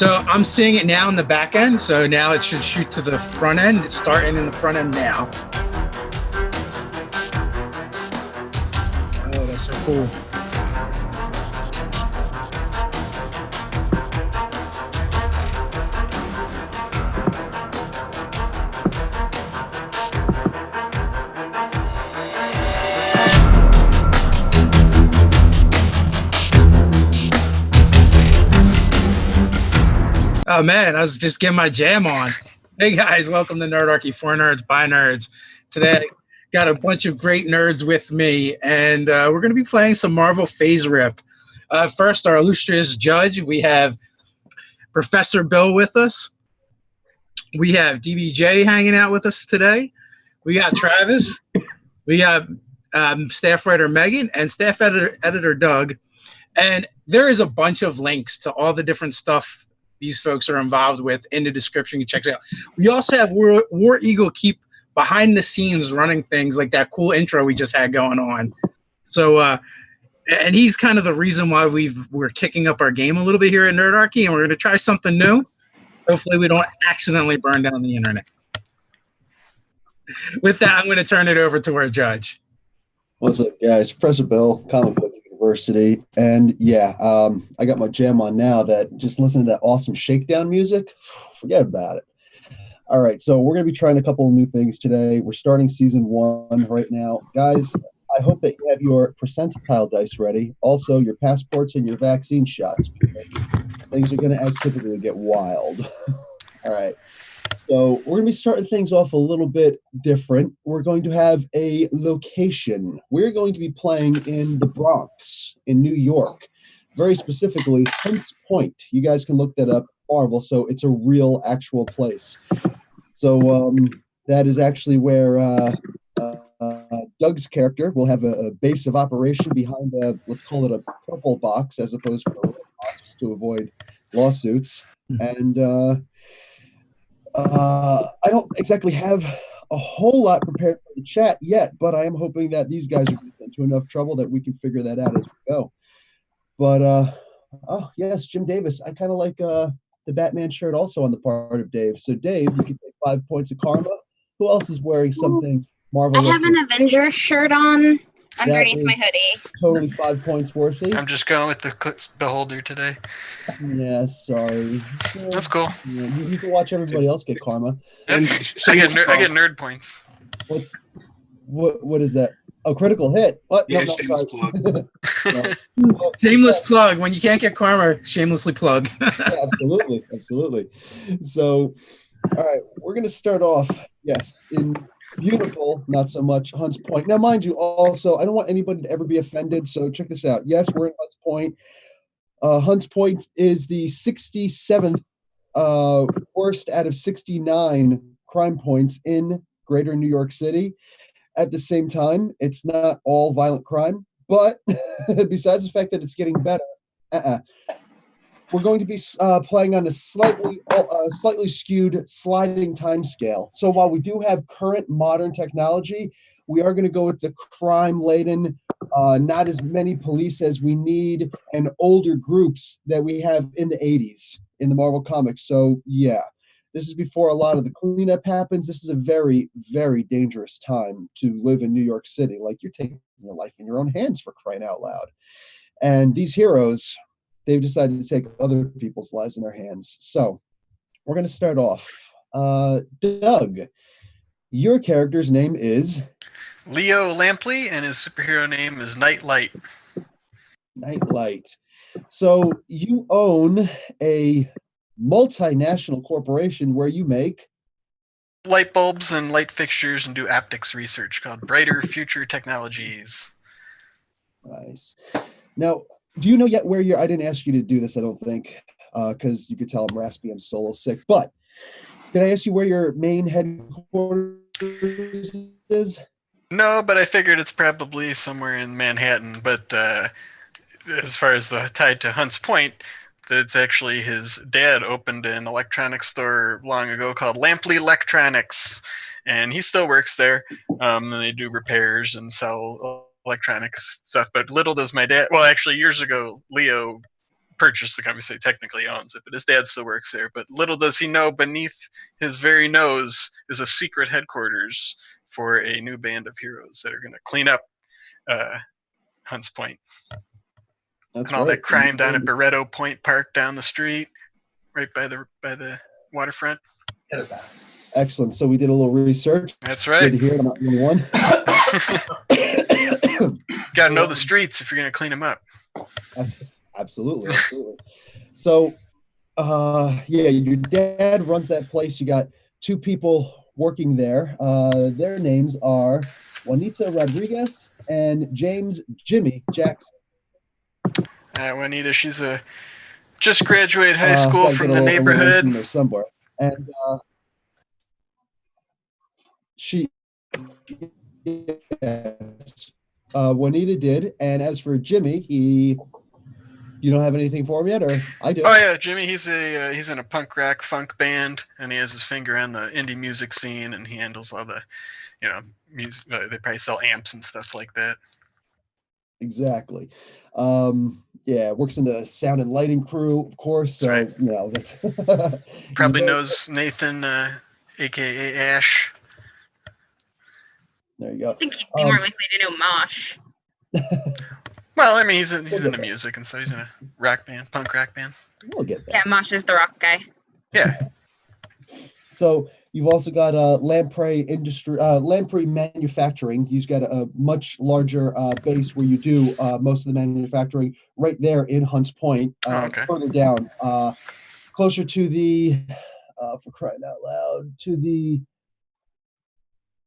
So I'm seeing it now in the back end. So now it should shoot to the front end. It's starting in the front end now. Oh, that's so cool. Oh man, I was just getting my jam on. Hey guys, welcome to Nerdarchy, for nerds, by nerds. Today, got a bunch of great nerds with me, and we're going to be playing some Marvel Phase Rip. First, our illustrious judge, we have Professor Bill with us. We have DBJ hanging out with us today. We got Travis. We got staff writer Megan and staff editor Doug. And there is a bunch of links to all the different stuff these folks are involved with in the description. You check it out. We also have War Eagle keep behind the scenes running things like that cool intro we just had going on. So, and he's kind of the reason why we're kicking up our game a little bit here at Nerdarchy, and we're going to try something new. Hopefully we don't accidentally burn down the internet. With that, I'm going to turn it over to our judge. What's up, guys? Professor Bill, Comic Book University. And yeah, I got my jam on now. That just listen to that awesome shakedown music. Forget about it. All right, so we're going to be trying a couple of new things today. We're starting season 1 right now. Guys, I hope that you have your percentile dice ready. Also, your passports and your vaccine shots. Things are going to, as typically, get wild. All right. So we're going to be starting things off a little bit different. We're going to have a location. We're going to be playing in the Bronx, in New York. Very specifically, Hunts Point. You guys can look that up. Marvel, so it's a real, actual place. So that is actually where Doug's character will have a base of operation behind let's call it a purple box as opposed to a red box to avoid lawsuits. And I don't exactly have a whole lot prepared for the chat yet, but I am hoping that these guys are getting into enough trouble that we can figure that out as we go. But, oh, yes, Jim Davis. I kind of like the Batman shirt also on the part of Dave. So, Dave, you can take 5 points of karma. Who else is wearing something Marvel? I have an Avengers shirt on underneath my hoodie. Totally 5 points worthy. I'm just going with the Beholder today. Yeah, sorry. That's cool. Yeah, you can watch everybody else get karma. I get nerd points. What is that? Oh, critical hit. What? Yeah, no, sorry. No. Shameless plug. When you can't get karma, shamelessly plug. Yeah, absolutely. So, all right, we're going to start off, yes, in beautiful, not so much, Hunts Point. Now, mind you, also, I don't want anybody to ever be offended, so check this out. Yes, we're in Hunts Point. Hunts Point is the 67th worst out of 69 crime points in greater New York City. At the same time, it's not all violent crime, but besides the fact that it's getting better, we're going to be playing on a slightly skewed sliding time scale. So while we do have current modern technology, we are going to go with the crime-laden, not as many police as we need, and older groups that we have in the 80s in the Marvel Comics. So yeah, this is before a lot of the cleanup happens. This is a very, very dangerous time to live in New York City. Like, you're taking your life in your own hands, for crying out loud. And these heroes, they've decided to take other people's lives in their hands. So we're going to start off. Doug, your character's name is? Leo Lampley, and his superhero name is Nite. Nite. So you own a multinational corporation where you make light bulbs and light fixtures and do aptics research called Brighter Future Technologies. Nice. Now, do you know yet where you're? I didn't ask you to do this, I don't think, because you could tell I'm raspy, I'm still a little sick. But did I ask you where your main headquarters is? No, but I figured it's probably somewhere in Manhattan. But as far as the tied to Hunts Point, that's actually his dad opened an electronics store long ago called Lampley Electronics, and he still works there. And they do repairs and sell electronics stuff. But little does my dad, well, actually years ago, Leo purchased the company, so he technically owns it, but his dad still works there. But little does he know, beneath his very nose is a secret headquarters for a new band of heroes that are going to clean up Hunts Point. That's and all right. that crime down at Barretto Point Park down the street, right by the waterfront. Excellent. So we did a little research. That's right. Good to hear. I'm not the only one. Got to know the streets if you're going to clean them up. Absolutely. So, yeah, your dad runs that place. You got two people working there. Their names are Juanita Rodriguez and James Jimmy Jackson. Juanita, she's just graduated high school from the neighborhood. There somewhere. And Juanita did. And as for Jimmy, you don't have anything for him yet, or I do? Oh yeah, Jimmy. He's in a punk rock funk band, and he has his finger on the indie music scene, and he handles all the, music. They probably sell amps and stuff like that. Exactly. Yeah, works in the sound and lighting crew, of course. So right. That's probably knows Nathan, aka Ash. There you go. I think he'd be more likely to know Mosh. Well, I mean, he's into music, and so he's in a rock band, punk rock band. We'll get that. Yeah, Mosh is the rock guy. Yeah. So you've also got Lamprey Manufacturing. He's got a much larger base where you do most of the manufacturing right there in Hunts Point. Okay. Further down, closer to the, for crying out loud, to the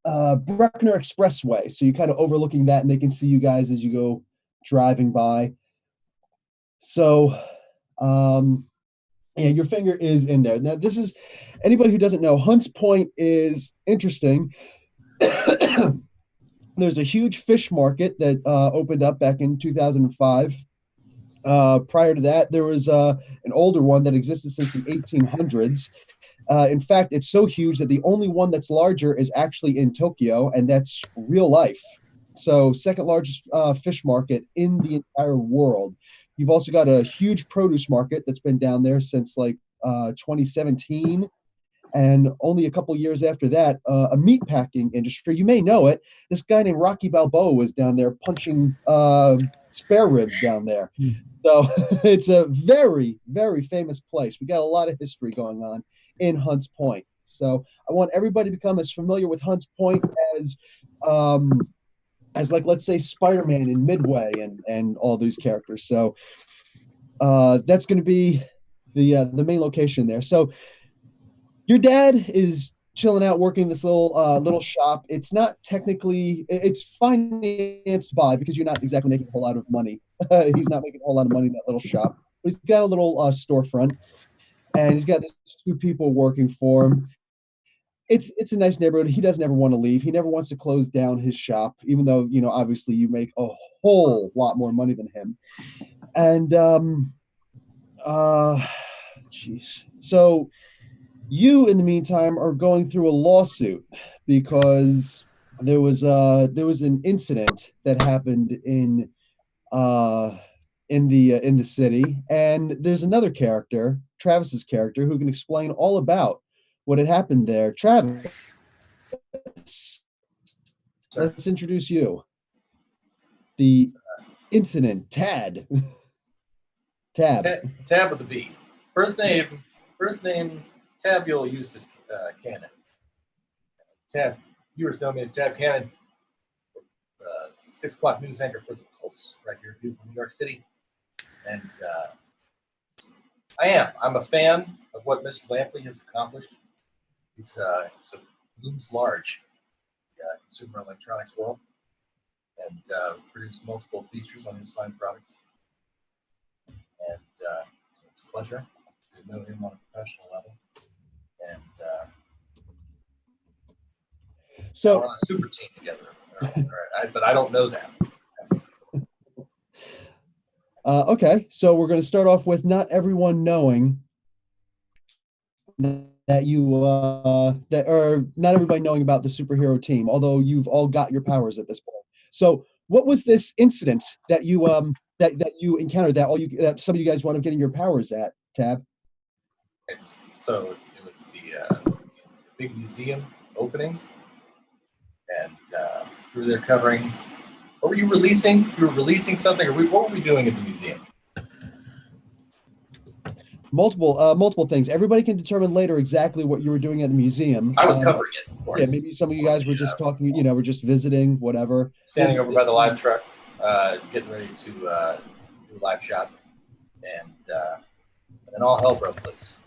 Bruckner Expressway. So you're kind of overlooking that, and they can see you guys as you go driving by. So, yeah, your finger is in there. Now, this is, anybody who doesn't know, Hunts Point is interesting. There's a huge fish market that opened up back in 2005. Prior to that, there was an older one that existed since the 1800s. In fact, it's so huge that the only one that's larger is actually in Tokyo, and that's real life. So second largest fish market in the entire world. You've also got a huge produce market that's been down there since like 2017. And only a couple of years after that, a meat packing industry. You may know it. This guy named Rocky Balboa was down there punching spare ribs down there. So it's a very, very famous place. We got a lot of history going on in Hunts Point. So I want everybody to become as familiar with Hunts Point as like, let's say, Spider-Man in Midway and all these characters. So that's going to be the main location there. So your dad is chilling out, working this little shop. It's not technically, it's financed by, because you're not exactly making a whole lot of money. He's not making a whole lot of money in that little shop. But he's got a little storefront, and he's got these two people working for him. It's a nice neighborhood. He doesn't ever want to leave. He never wants to close down his shop, even though, obviously you make a whole lot more money than him. And, geez. So you, in the meantime, are going through a lawsuit because there was an incident that happened in the city, and there's another character, Travis's character, who can explain all about what had happened there. Travis, let's introduce you. The incident, Tad. Tab with the B. Birth name, Tabule Eustace Cannon. Tab, viewers know me as Tab Cannon. 6 o'clock news anchor for the Pulse, right here in New York City. And I'm a fan of what Mr. Lampley has accomplished. He's looms large in the consumer electronics world, and produced multiple features on his fine products. And so it's a pleasure to know him on a professional level. And so we're on a super team together. But I don't know that. Okay, so we're going to start off with not everyone knowing that not everybody knowing about the superhero team, although you've all got your powers at this point. So what was this incident that you that you encountered that some of you guys wound up getting your powers at, Tab? So it was the big museum opening, and we were there covering. What were you releasing? You were releasing something, or what were we doing at the museum? Multiple things. Everybody can determine later exactly what you were doing at the museum. I was covering it, of course. Yeah, maybe some of you guys were just talking, we're just visiting, whatever. Standing over by the live truck, getting ready to do a live shot, and then all hell broke loose,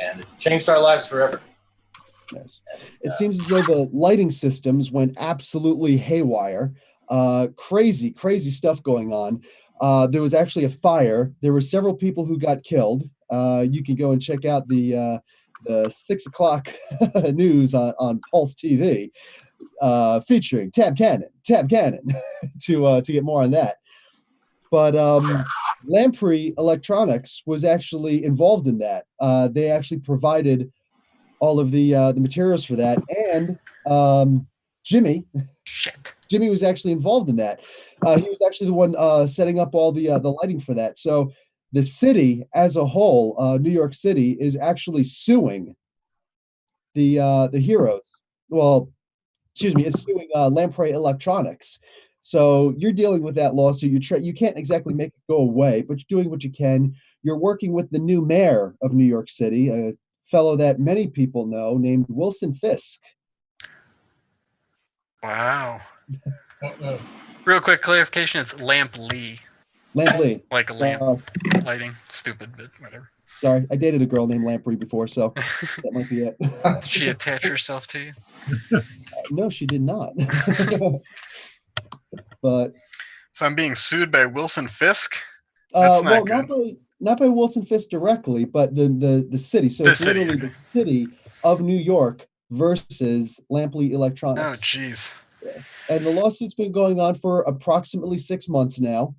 and it changed our lives forever. Yes. It seems as though the lighting systems went absolutely haywire. Crazy stuff going on. There was actually a fire. There were several people who got killed. You can go and check out the 6 o'clock news on Pulse TV, featuring Tab Cannon to get more on that. But Lamprey Electronics was actually involved in that. They actually provided all of the materials for that, and Jimmy was actually involved in that. He was actually the one setting up all the lighting for that. So the city as a whole, New York City, is actually suing the heroes. Well, excuse me, it's suing Lamprey Electronics. So you're dealing with that lawsuit. You can't exactly make it go away, but you're doing what you can. You're working with the new mayor of New York City, a fellow that many people know named Wilson Fisk. Wow. Real quick clarification, it's Lamp Lee. Lamp Lee. Like a lamp lighting. Stupid, but whatever. Sorry, I dated a girl named Lamprey before, so that might be it. Did she attach herself to you? No, she did not. But so I'm being sued by Wilson Fisk? That's not good. Not by Wilson Fisk directly, but the city. So it's literally the city of New York versus Lampley Electronics. Oh, jeez. Yes, and the lawsuit's been going on for approximately 6 months now,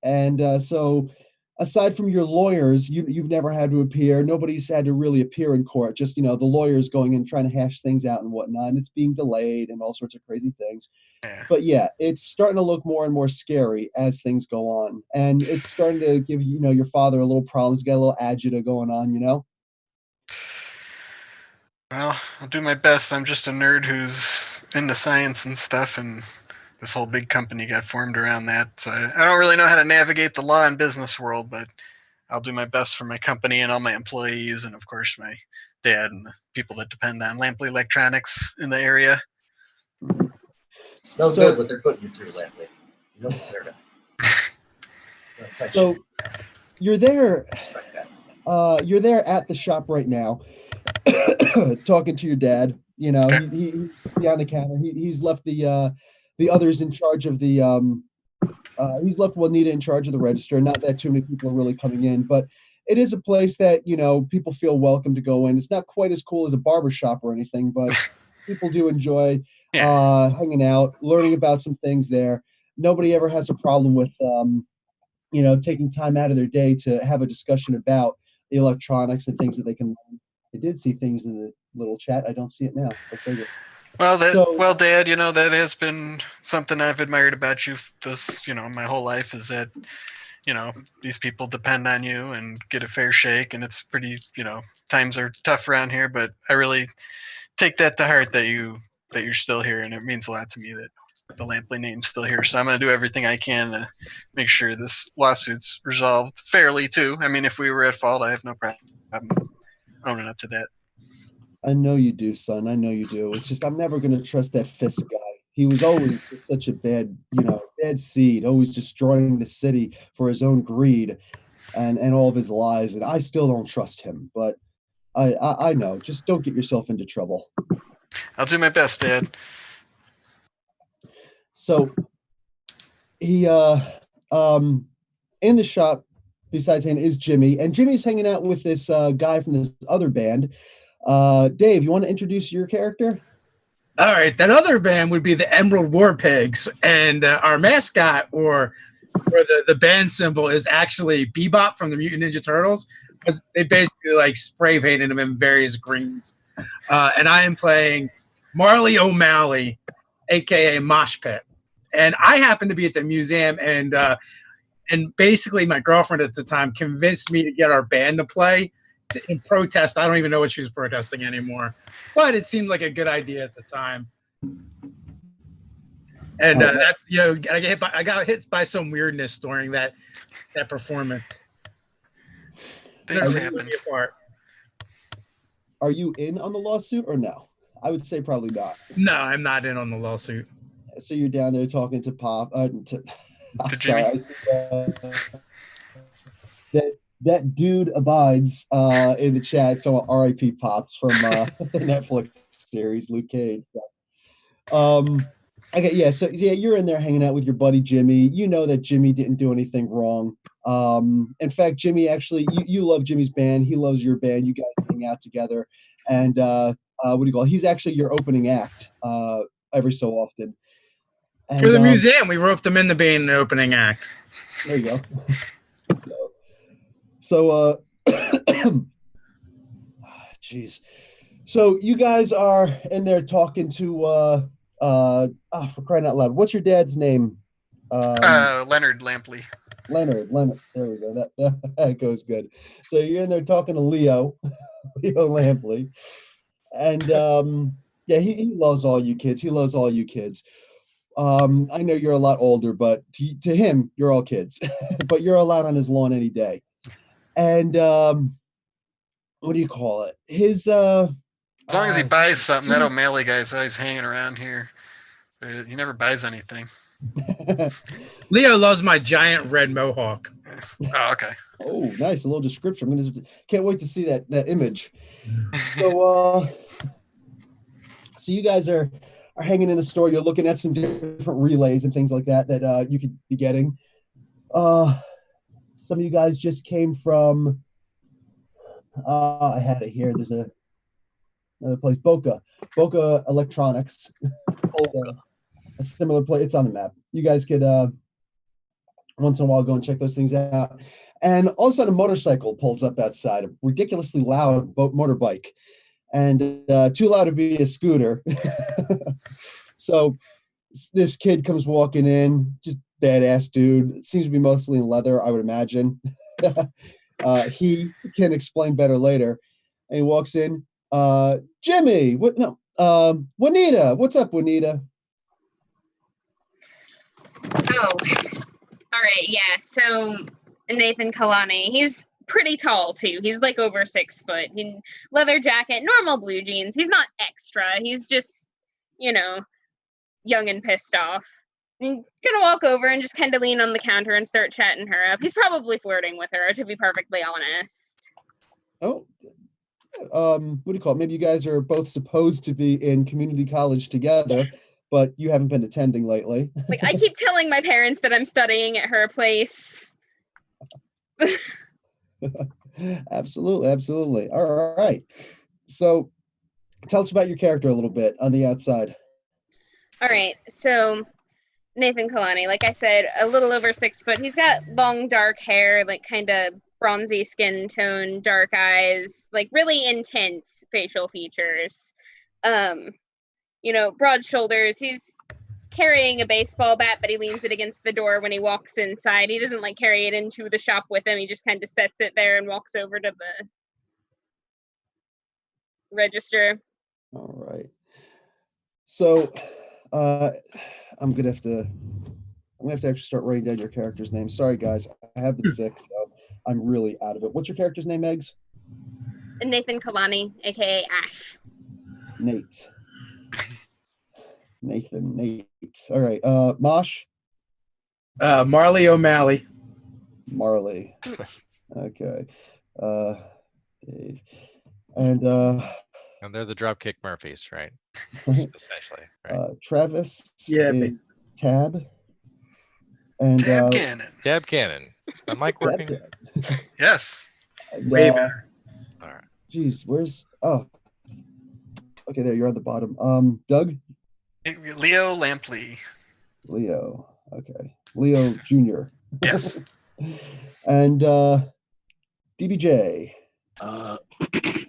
and so aside from your lawyers, you've never had to appear. Nobody's had to really appear in court. Just the lawyers going in trying to hash things out and whatnot, and it's being delayed and all sorts of crazy things. Yeah. But yeah, it's starting to look more and more scary as things go on, and it's starting to give your father a little problems. Got a little agita going on, Well, I'll do my best. I'm just a nerd who's into science and stuff, and this whole big company got formed around that. So I don't really know how to navigate the law and business world, but I'll do my best for my company and all my employees, and of course my dad and the people that depend on Lampley Electronics in the area. It's no good what they're putting you through, Lampley. You don't deserve it. So you're there. You're there at the shop right now, talking to your dad. He's behind the counter. He's left the others in charge of the he's left Juanita in charge of the register. Not that too many people are really coming in, but it is a place that people feel welcome to go in. It's not quite as cool as a barber shop or anything, but people do enjoy hanging out, learning about some things there. Nobody ever has a problem with taking time out of their day to have a discussion about the electronics and things that they can learn. I did see things in the little chat. I don't see it now. Well, Dad, that has been something I've admired about you my whole life, is that, these people depend on you and get a fair shake, and it's pretty, times are tough around here, but I really take that to heart that you're still here, and it means a lot to me that the Lampley name's still here. So I'm going to do everything I can to make sure this lawsuit's resolved fairly too. I mean, if we were at fault, I have no problem owning up to that. I know you do, son. I know you do. It's just I'm never going to trust that Fisk guy. He was always just such a bad seed, always destroying the city for his own greed and all of his lies. And I still don't trust him. But I know. Just don't get yourself into trouble. I'll do my best, Dad. So he in the shop besides him is Jimmy, and Jimmy's hanging out with this guy from this other band. Dave, you want to introduce your character? All right, that other band would be the Emerald War Pigs, and our mascot or the band symbol is actually Bebop from the Mutant Ninja Turtles, because they basically spray painted him in various greens. And I am playing Marley O'Malley, aka Mosh Pit, and I happen to be at the museum, and And basically, my girlfriend at the time convinced me to get our band to play in protest. I don't even know what she was protesting anymore, but it seemed like a good idea at the time. And that, I got hit by some weirdness during that performance. Things Never happen. ripped me apart. Are you in on the lawsuit or no? I would say probably not. No, I'm not in on the lawsuit. So you're down there talking to Pop. I'm Jimmy. sorry. I see, that dude abides in the chat. So R.I.P. Pops from the Netflix series Luke Cage. Okay, yeah. So yeah, you're in there hanging out with your buddy Jimmy. You know that Jimmy didn't do anything wrong. In fact, Jimmy actually, you love Jimmy's band. He loves your band. You guys hang out together, and what do you call it? He's actually your opening act every so often. And, For the museum, we roped him in to being an opening act. There you go. So jeez. So you guys are in there talking to for crying out loud. What's your dad's name? Leonard Lampley. Leonard. There we go. That goes good. So you're in there talking to Leo Lampley. And yeah, he loves all you kids. He loves all you kids. I know you're a lot older, but to him, you're all kids. But you're allowed on his lawn any day. And what do you call it? His as long as he buys something, that O'Malley guy's always hanging around here. But he never buys anything. Leo loves my giant red mohawk. Oh, okay. Oh, nice. A little description. Can't wait to see that image. So you guys are hanging in the store. You're looking at some different relays and things like that you could be getting. Some of you guys just came from I had it here. There's another place, Boca Electronics. A similar place. It's on the map. You guys could once in a while go and check those things out. And all of a sudden, a motorcycle pulls up outside, a ridiculously loud motorbike, and too loud to be a scooter. So this kid comes walking in, just badass dude. It seems to be mostly in leather, I would imagine. He can explain better later. And he walks in. Jimmy, Juanita. What's up, Juanita? Oh, all right. Yeah. So Nathan Kalani, he's pretty tall too. He's like over 6 foot. In leather jacket, normal blue jeans. He's not extra. He's just, young and pissed off. I'm gonna walk over and just kind of lean on the counter and start chatting her up. He's probably flirting with her, to be perfectly honest. Oh, what do you call it? Maybe you guys are both supposed to be in community college together, but you haven't been attending lately. Like, I keep telling my parents that I'm studying at her place. Absolutely. All right. So tell us about your character a little bit on the outside. All right. So Nathan Kalani, like I said, a little over 6 foot. He's got long dark hair, like kind of bronzy skin tone, dark eyes, like really intense facial features. Broad shoulders. He's carrying a baseball bat, but he leans it against the door when he walks inside. He doesn't like carry it into the shop with him. He just kind of sets it there and walks over to the register. All right. So I'm gonna have to actually start writing down your character's name. Sorry guys, I have been sick, so I'm really out of it. What's your character's name, Eggs? Nathan Kalani, aka Ash. Nate. All right. Mosh? Marley O'Malley. Marley. Okay. Dave. And they're the Dropkick Murphys, right? Essentially. Right? Travis. Yeah. Is Tab. And Tab Cannon. Tab Cannon. Is my mic working? Yes. Way better. All right. Geez, where's okay, there you're on the bottom. Doug? Leo Lampley. Leo. Okay. Leo Jr. Yes. And DBJ. Of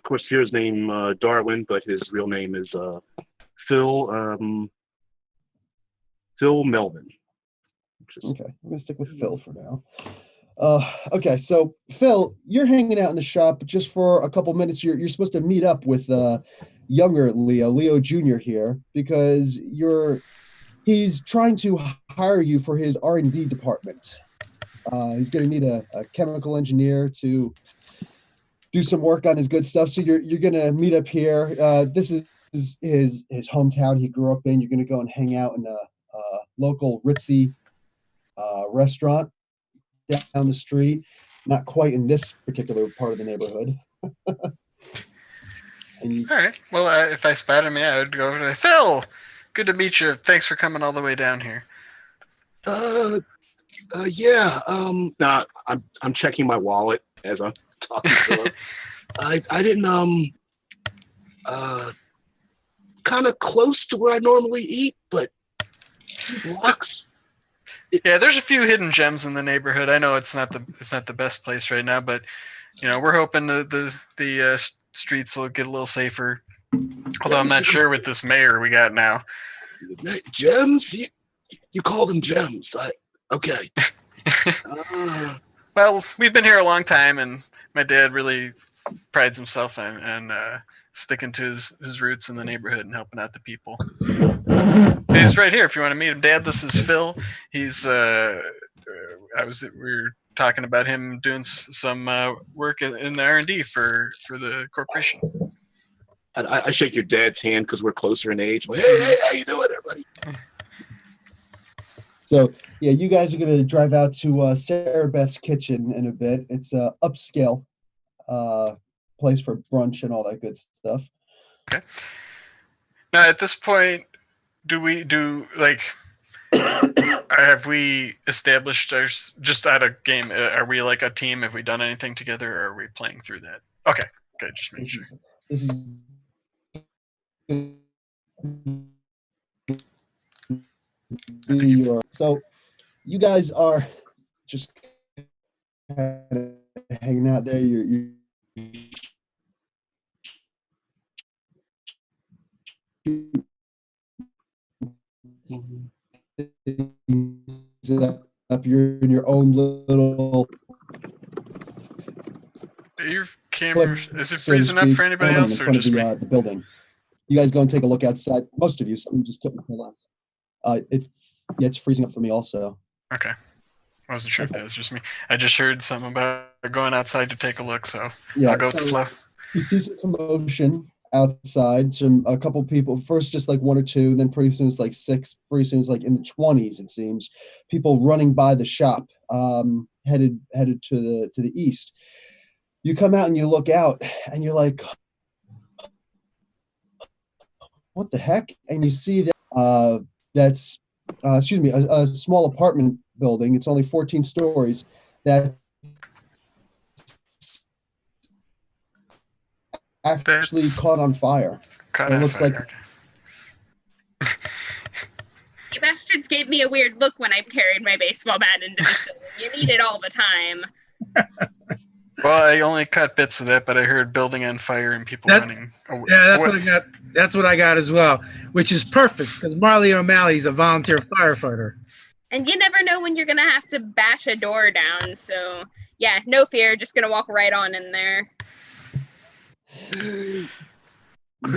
course, here's name Darwin, but his real name is Phil Melvin. Okay, I'm gonna stick with Phil for now. Okay, so Phil, you're hanging out in the shop just for a couple minutes. You're supposed to meet up with younger Leo Jr. here, because he's trying to hire you for his R&D department. He's going to need a chemical engineer to do some work on his good stuff. So you're going to meet up here. This is his hometown he grew up in. You're going to go and hang out in a local ritzy restaurant down the street. Not quite in this particular part of the neighborhood. And All right. Well, if I spot him, yeah, I would go over to Phil. Good to meet you. Thanks for coming all the way down here. Yeah. Nah, I'm checking my wallet as I'm talking to him. I didn't kind of close to where I normally eat, but blocks. Yeah, there's a few hidden gems in the neighborhood. I know it's not the best place right now, but we're hoping the streets will get a little safer. Although I'm not sure with this mayor we got now. Gems? You call them gems? Okay. Well, we've been here a long time, and my dad really prides himself on sticking to his roots in the neighborhood and helping out the people. He's right here if you want to meet him. Dad, this is Phil. He's we were talking about him doing some work in the R&D for the corporation. I shake your dad's hand because we're closer in age. Like, hey, how you doing, everybody? so, yeah, you guys are going to drive out to Sarah Beth's Kitchen in a bit. It's a upscale place for brunch and all that good stuff. Okay. Now, at this point, have we established just out of game? Are we like a team? Have we done anything together, or are we playing through that? Okay, good. Just make sure. This is so you guys are just kind of hanging out there. You're up. You're in your own little. Your camera is it freezing up for anybody else, or just me? The building. You guys go and take a look outside. Most of you, some just couldn't care less. It's freezing up for me also. Okay. I wasn't sure if that was just me. I just heard something about going outside to take a look, so yeah, I'll go with the flow. You see some commotion outside, a couple people, first just like one or two, then pretty soon it's like six, pretty soon it's like in the 20s, it seems. People running by the shop, headed to the east. You come out and you look out and you're like, what the heck? And you see that that's a small apartment building. It's only 14 stories. That actually caught on fire. It looks like. You bastards gave me a weird look when I carried my baseball bat into this building. You need it all the time. Well, I only caught bits of that, but I heard building on fire and people running. Yeah, that's what I got. That's what I got as well, which is perfect because Marley O'Malley's a volunteer firefighter. And you never know when you're gonna have to bash a door down. So yeah, no fear. Just gonna walk right on in there. Do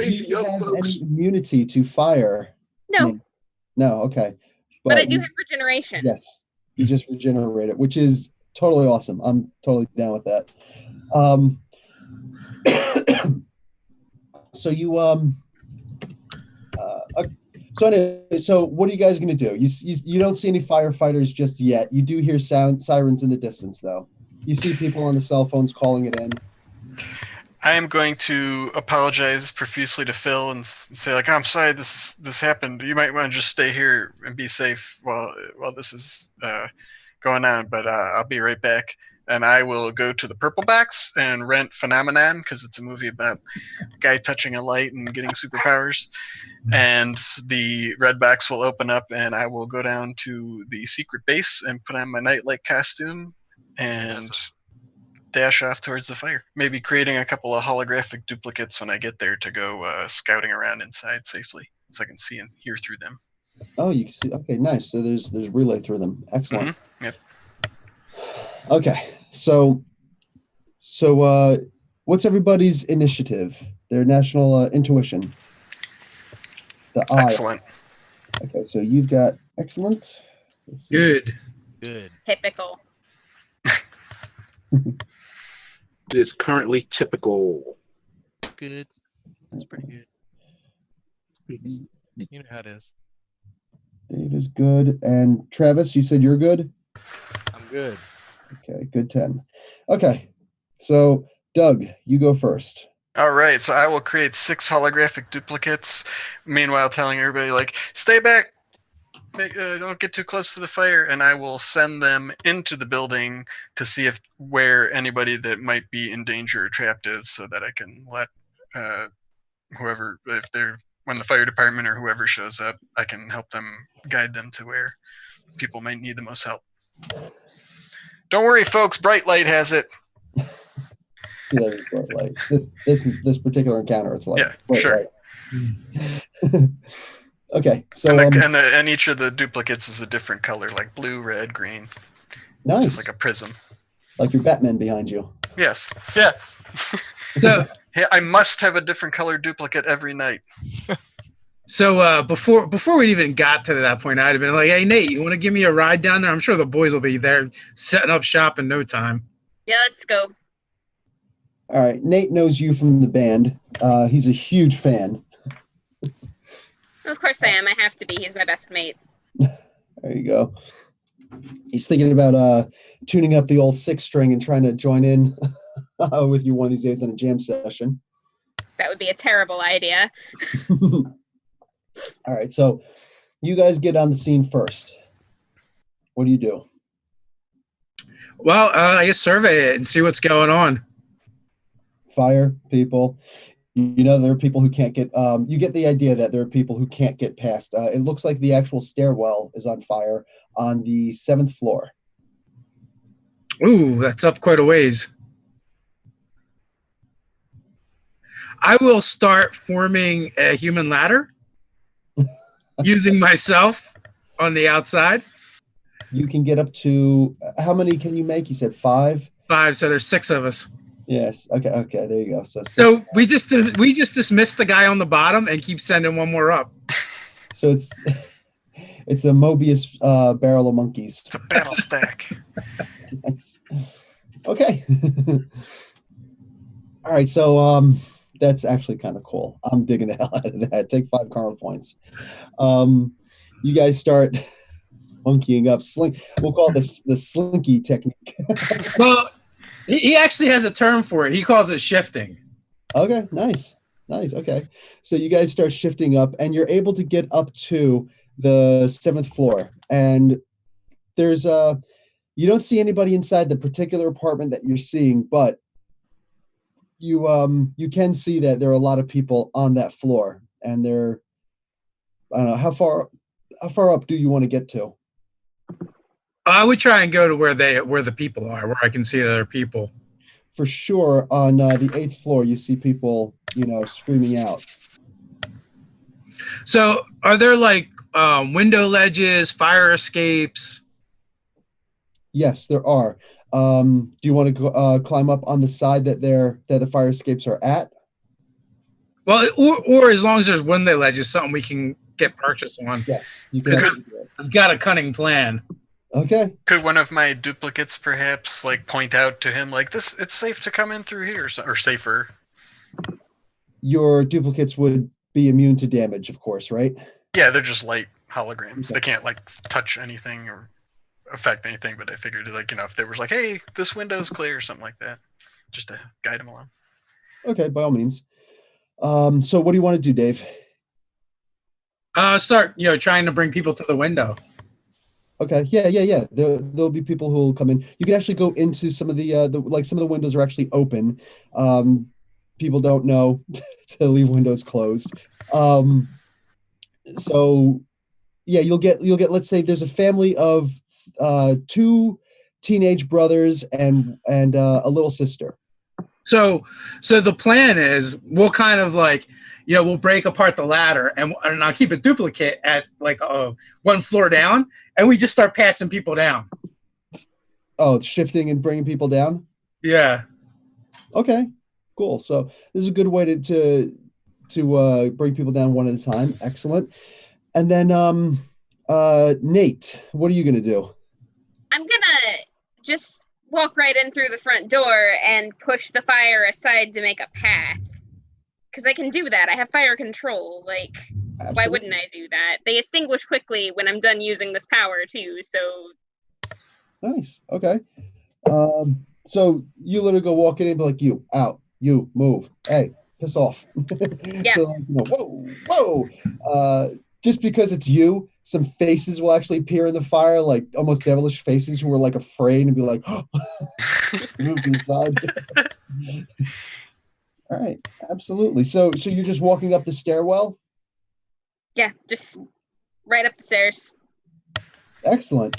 you have any immunity to fire? No. No. Okay. But I do have regeneration. Yes, you just regenerate it, which is totally awesome. I'm totally down with that. So you so what are you guys going to do? You don't see any firefighters just yet. You do hear sirens in the distance, though. You see people on the cell phones calling it in. I am going to apologize profusely to Phil and say, like, I'm sorry this happened. You might want to just stay here and be safe while this is going on, but I'll be right back. And I will go to the Purple Box and rent Phenomenon, because it's a movie about a guy touching a light and getting superpowers. And the Red Box will open up, and I will go down to the secret base and put on my night-like costume and dash off towards the fire. Maybe creating a couple of holographic duplicates when I get there to go scouting around inside safely, so I can see and hear through them. Oh, you can see. Okay, nice. So there's relay through them. Excellent. Yep. Okay, so what's everybody's initiative? Their national intuition. The I. Excellent. Okay, so you've got excellent. Let's see. Good. Good. Typical. It is currently typical. Good. That's pretty good. Mhm. You know how it is. Dave is good, and Travis, you said you're good. I'm good. Okay, good 10. Okay, so Doug, you go first. All right, so I will create 6 holographic duplicates. Meanwhile, telling everybody like, stay back, don't get too close to the fire, and I will send them into the building to see if where anybody that might be in danger or trapped is, so that I can let whoever, if they're when the fire department or whoever shows up, I can help them guide them to where people might need the most help. Don't worry, folks. Bright Light has it. See, that is bright light. This particular encounter, it's like Yeah, bright sure. light. Okay, so And each of the duplicates is a different color, like blue, red, green, nice, just like a prism. like your Batman behind you. Yes. Yeah. So, Yeah, I must have a different color duplicate every night. so before we even got to that point, I'd have been like, "Hey, Nate, you want to give me a ride down there? I'm sure the boys will be there setting up shop in no time." Yeah, let's go. All right, Nate knows you from the band. He's a huge fan. Of course I am. I have to be. He's my best mate. There you go. He's thinking about tuning up the old 6-string and trying to join in with you one of these days on a jam session. That would be a terrible idea. All right, so you guys get on the scene first. What do you do? Well, I guess survey it and see what's going on. Fire people. You know, there are people who can't get, you get the idea that there are people who can't get past. It looks like the actual stairwell is on fire on the 7th floor. Ooh, that's up quite a ways. I will start forming a human ladder using myself on the outside. You can get up to, how many can you make? You said 5? 5, so there's 6 of us. Yes. Okay. There you go. So we just dismiss the guy on the bottom and keep sending one more up. So it's a Mobius barrel of monkeys. It's a battle stack. Nice. Okay. All right. So that's actually kind of cool. I'm digging the hell out of that. Take 5 karma points. You guys start monkeying up. We'll call this the slinky technique. Well, he actually has a term for it. He calls it shifting. Okay, nice. Okay, so you guys start shifting up, and you're able to get up to the 7th floor. And there's you don't see anybody inside the particular apartment that you're seeing, but you can see that there are a lot of people on that floor, and they're, I don't know, how far up do you want to get to? I would try and go to where the people are, where I can see other people. For sure, on the 8th floor, you see people, screaming out. So, are there like window ledges, fire escapes? Yes, there are. Do you want to go, climb up on the side that the fire escapes are at? Well, or as long as there's window ledges, something we can get purchase on. Yes, you can. I've got a cunning plan. Okay. Could one of my duplicates perhaps like point out to him like this? It's safe to come in through here, or safer. Your duplicates would be immune to damage, of course, right? Yeah, they're just light holograms. Okay. They can't like touch anything or affect anything. But I figured like if there was like, hey, this window's clear or something like that, just to guide them along. Okay, by all means. So what do you want to do, Dave? Start trying to bring people to the window. Okay. Yeah. There'll be people who will come in. You can actually go into some of the some of the windows are actually open. People don't know to leave windows closed. So yeah, you'll get, let's say there's a family of 2 teenage brothers and a little sister. So the plan is we'll kind of like, we'll break apart the ladder and I'll keep a duplicate at like one floor down, and we just start passing people down. Oh, shifting and bringing people down. Yeah. Okay, cool. So this is a good way to bring people down one at a time. Excellent. And then Nate, what are you gonna do? I'm gonna just walk right in through the front door and push the fire aside to make a path. Because I can do that. I have fire control. Like, Absolutely. why wouldn't I do that? They extinguish quickly when I'm done using this power too. So Nice. Okay. So you literally go walk in and be like, you out, you move, hey, piss off. Yeah. So whoa. Just because it's you, some faces will actually appear in the fire, like almost devilish faces who are like afraid and be like, move to the side. All right, absolutely. So you're just walking up the stairwell? yeah, just right up the stairs. Excellent.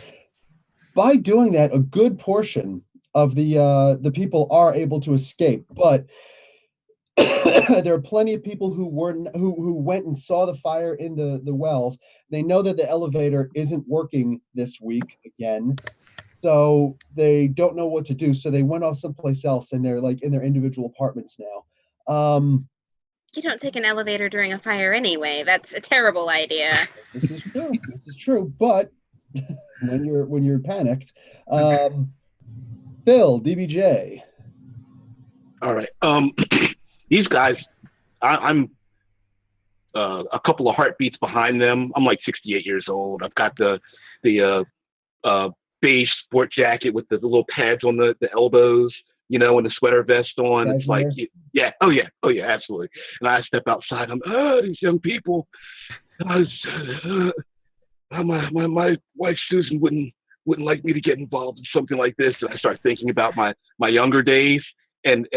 By doing that, a good portion of the people are able to escape, but there are plenty of people who went and saw the fire in the wells. They know that the elevator isn't working this week again, so they don't know what to do. So they went off someplace else, and they're like in their individual apartments now. You don't take an elevator during a fire anyway. That's a terrible idea. This is true. This is true. But when you're panicked, Bill, DBJ. All right. These guys, I'm a couple of heartbeats behind them. I'm like 68 years old. I've got the beige sport jacket with the little pads on the elbows, and the sweater vest on. It's like, yeah, oh yeah, absolutely. And I step outside. These young people. My wife Susan wouldn't like me to get involved in something like this. And I start thinking about my younger days, and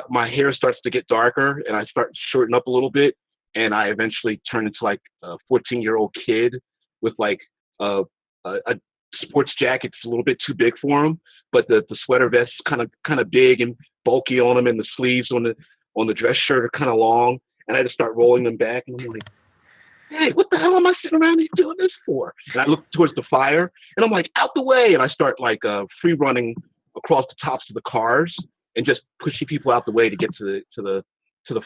my hair starts to get darker, and I start to shorten up a little bit, and I eventually turn into like a 14-year-old kid with like a sports jacket that's a little bit too big for him, but the sweater vest is kind of big and bulky on him, and the sleeves on the dress shirt are kind of long, and I just start rolling them back, and I'm like, hey, what the hell am I sitting around here doing this for? And I look towards the fire, and I'm like, out the way, and I start like free running across the tops of the cars and just pushing people out the way to get to the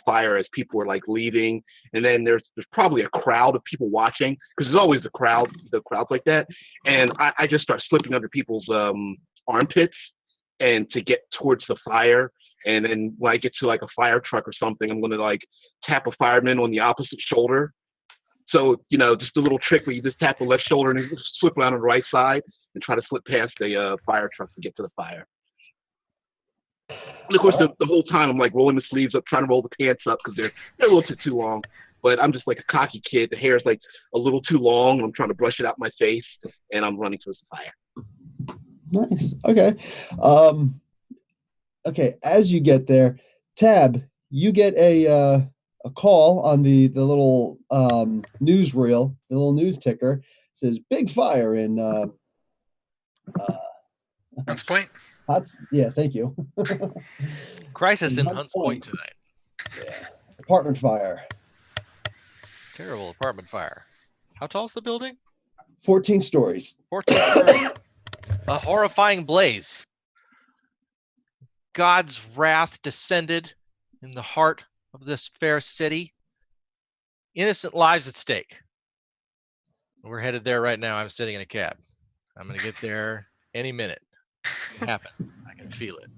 fire as people are like leaving. And then there's probably a crowd of people watching, because there's always the crowds like that. And I just start slipping under people's armpits and to get towards the fire. And then when I get to like a fire truck or something, I'm going to like tap a fireman on the opposite shoulder. So, just a little trick where you just tap the left shoulder and just slip around on the right side and try to slip past the fire truck to get to the fire. And of course, the whole time I'm like rolling the sleeves up, trying to roll the pants up because they're a little too long. But I'm just like a cocky kid. The hair is like a little too long, and I'm trying to brush it out my face, and I'm running towards the fire. Nice. Okay. Okay. As you get there, Tab, you get a call on the little newsreel, the little news ticker. It says big fire in Hunts Point. Yeah, thank you. Crisis in Hunts Point tonight. Yeah. Apartment fire. Terrible apartment fire. How tall is the building? 14 stories. 14 stories. A horrifying blaze. God's wrath descended in the heart of this fair city. Innocent lives at stake. We're headed there right now. I'm sitting in a cab. I'm going to get there any minute. It can happen. I can feel it.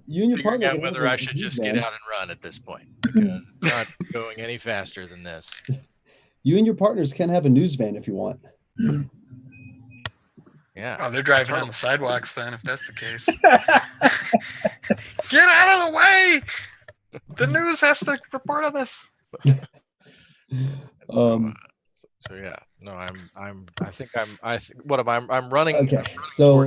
You and your partner out whether I should just get out and run at this point, because it's not going any faster than this. You and your partners can have a news van if you want. Yeah. Oh, they're driving on the sidewalks then, if that's the case. Get out of the way! The news has to report on this. So yeah, no, I'm running. Okay, so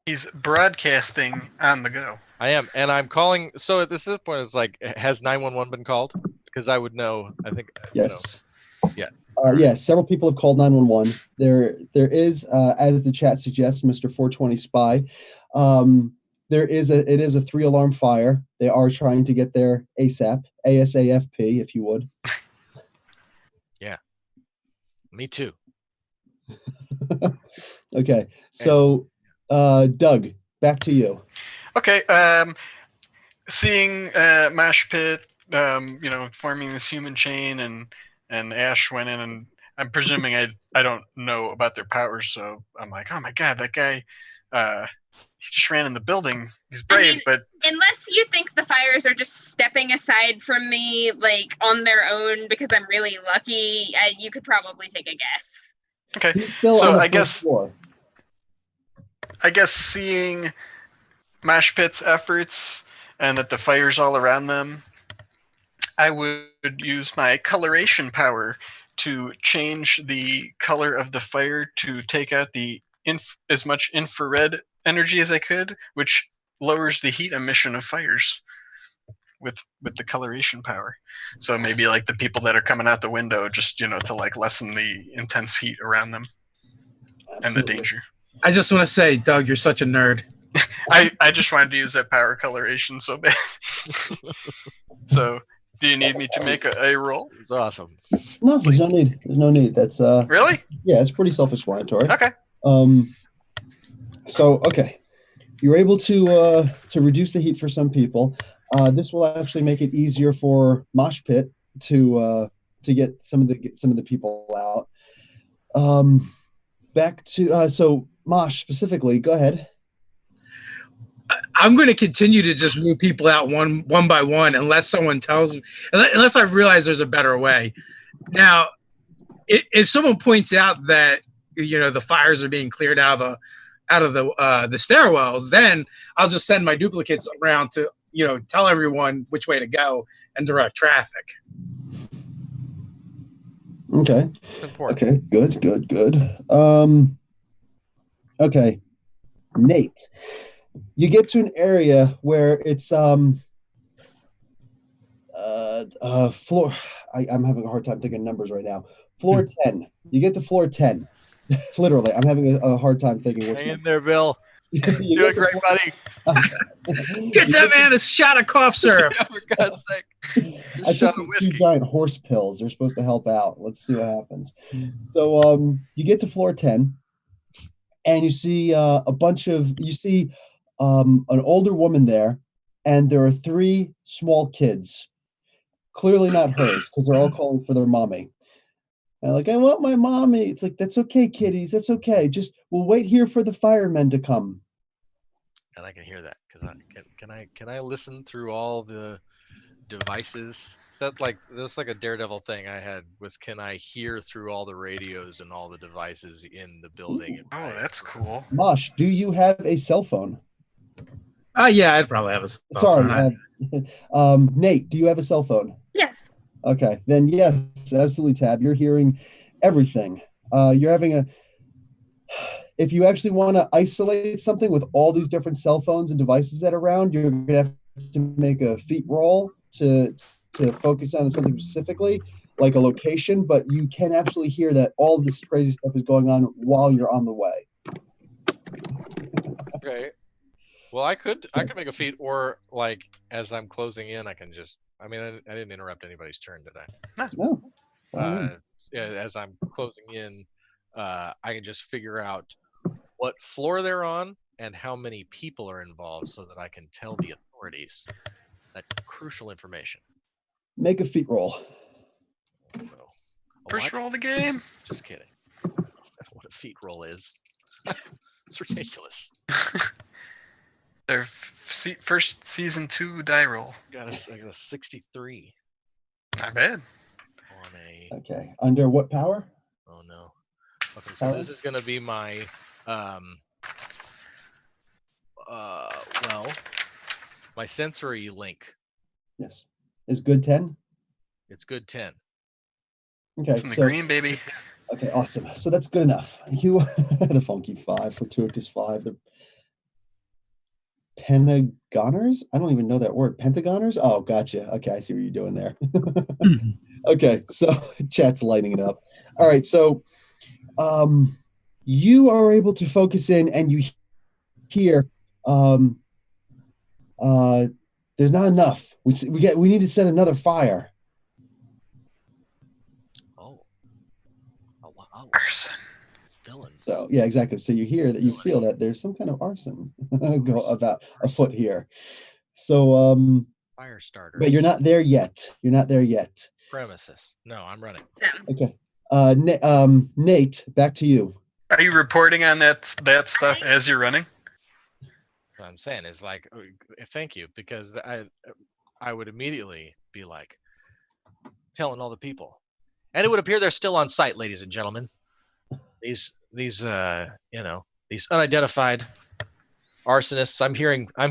he's broadcasting on the go. I am, and I'm calling. So at this point, it's like, has 911 been called? Because I would know. I think yes. Yes. Yes, several people have called 911. There is, as the chat suggests, Mr. 420 Spy. it is a 3-alarm fire. They are trying to get there ASAP, ASAFP, if you would. Yeah. Me too. Okay. So, Doug, back to you. Okay. Seeing Mosh Pit, forming this human chain, and Ash went in, and I'm presuming I don't know about their powers, so I'm like, oh my god, that guy, he just ran in the building. He's brave, but unless you think the fires are just stepping aside from me, like on their own, because I'm really lucky, you could probably take a guess. Okay, He's still so on the I first guess floor. Seeing Mosh Pit's efforts and that the fire's all around them, I would use my coloration power to change the color of the fire to take out the as much infrared energy as I could, which lowers the heat emission of fires with the coloration power. So maybe like the people that are coming out the window, just to like lessen the intense heat around them. Absolutely. And the danger. I just want to say, Doug, you're such a nerd. I just wanted to use that power coloration so bad. So, do you need me to make a roll? It's awesome. No, there's no need. There's no need. That's really? Yeah, it's pretty self-explanatory. Okay. So okay, you're able to reduce the heat for some people. This will actually make it easier for Mosh Pit to get some of the people out. Back to so Mosh specifically. Go ahead. I'm going to continue to just move people out one by one unless someone tells me, unless I realize there's a better way. Now, if someone points out that the fires are being cleared out of the stairwells, then I'll just send my duplicates around to tell everyone which way to go and direct traffic. Okay. Important. Okay. Good. Okay, Nate. You get to an area where it's floor. I'm having a hard time thinking numbers right now. Floor 10. You get to floor 10. Literally, I'm having a hard time thinking. Hang in there, Bill. You're doing great, buddy. Get that man a shot of cough syrup. For God's sake. I took 2 giant horse pills. They're supposed to help out. Let's see what happens. So you get to floor 10, and you see an older woman there, and there are 3 small kids. Clearly not hers, because they're all calling for their mommy. And like, I want my mommy. It's like, that's okay, kiddies. That's okay. Just we'll wait here for the firemen to come. And I can hear that because can I listen through all the devices? Is that like a Daredevil thing I had was can I hear through all the radios and all the devices in the building? Oh, that's cool. Mosh, do you have a cell phone? Yeah, I'd probably have a cell phone. Sorry, Nate, do you have a cell phone? Yes. Okay, then yes, absolutely, Tab. You're hearing everything. You're having if you actually want to isolate something with all these different cell phones and devices that are around, you're going to have to make a feat roll to focus on something specifically, like a location, but you can actually hear that all of this crazy stuff is going on while you're on the way. Okay. Well, I could make a feat, or like as I'm closing in, I can just. I mean, I didn't interrupt anybody's turn, did I? No. Yeah, as I'm closing in, I can just figure out what floor they're on and how many people are involved, so that I can tell the authorities that crucial information. Make a feat roll. First roll of the game. Just kidding. What a feat roll is. It's ridiculous. Their first season 2 die roll. I got a 63. Not bad. Okay. Under what power? Oh no. Okay, so this is gonna be my my sensory link. Yes. Is good 10? It's good 10. Okay. It's in the green, baby. Okay, awesome. So that's good enough. You the funky 5, fortuitous 5. The Pentagoners? I don't even know that word. Pentagoners? Oh, gotcha. Okay, I see what you're doing there. Okay, so chat's lighting it up. All right, so you are able to focus in and you hear There's not enough. We need to set another fire. Oh. Oh, wow. Arson. Villains. So yeah, exactly. So you hear that, you feel that there's some kind of arson about afoot here. So Fire starters. but you're not there yet. You're not there yet. Premises. No, I'm running. So, Okay. Nate, back to you. Are you reporting on that stuff as you're running? What I'm saying is like, thank you, because I would immediately be like telling all the people, and it would appear they're still on site, ladies and gentlemen. These these unidentified arsonists. I'm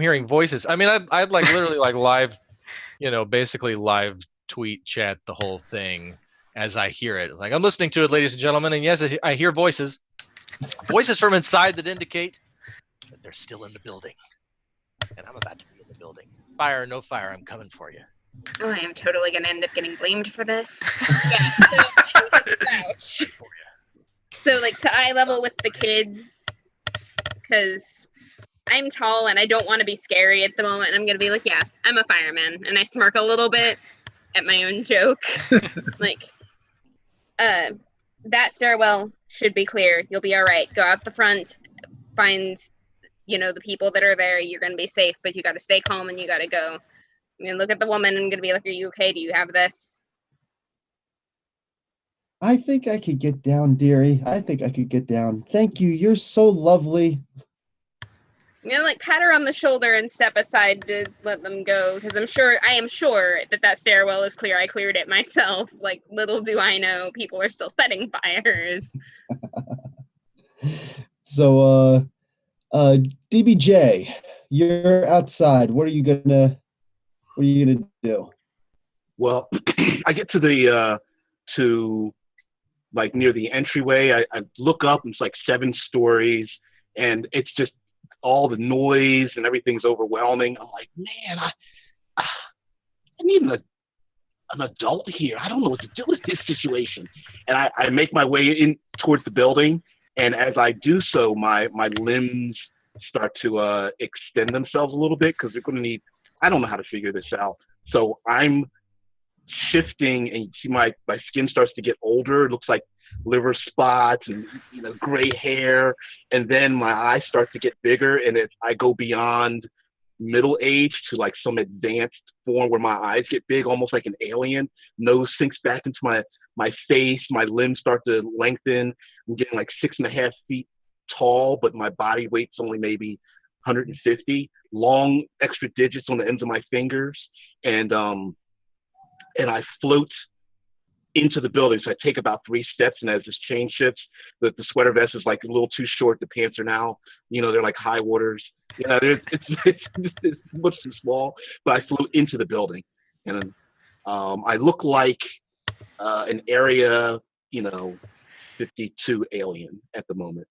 hearing voices. I mean, I'd like literally like live, basically live tweet chat the whole thing as I hear it. Like, I'm listening to it, ladies and gentlemen, and yes, I hear voices from inside that indicate that they're still in the building, and I'm about to be in the building. Fire or no fire, I'm coming for you. oh, I am totally gonna end up getting blamed for this. Yeah, so I'm gonna crouch. For you. So like to eye level with the kids, because I'm tall and I don't want to be scary at the moment. I'm gonna be like, yeah, I'm a fireman, and I smirk a little bit at my own joke. Like, that stairwell should be clear. You'll be all right. Go out the front, find, the people that are there. You're gonna be safe, but you got to stay calm and you got to go. I'm gonna look at the woman and I'm gonna be like, are you okay? Do you have this? I think I could get down, dearie. I think I could get down. Thank you. You're so lovely. I'm gonna like pat her on the shoulder and step aside to let them go, because I am sure that stairwell is clear. I cleared it myself. Like, little do I know, people are still setting fires. So DBJ, you're outside. What are you gonna do? Well, I get to like near the entryway. I look up and it's like 7 stories, and it's just all the noise and everything's overwhelming. I'm like, man, I need an adult here. I don't know what to do with this situation. And I make my way in towards the building, and as I do so, my limbs start to extend themselves a little bit, because they're going to need, I don't know how to figure this out. So I'm shifting, and you see my skin starts to get older. It looks like liver spots and gray hair, and then my eyes start to get bigger, and I go beyond middle age to like some advanced form where my eyes get big, almost like an alien. Nose sinks back into my face. My limbs start to lengthen. I'm getting like 6.5 feet tall, but my body weight's only maybe 150. Long extra digits on the ends of my fingers, and I float into the building. So I take about 3 steps, and as this chain shifts, the sweater vest is like a little too short. The pants are now, they're like high waters. It's much too small. But I float into the building, and I look like an area, 52 alien at the moment,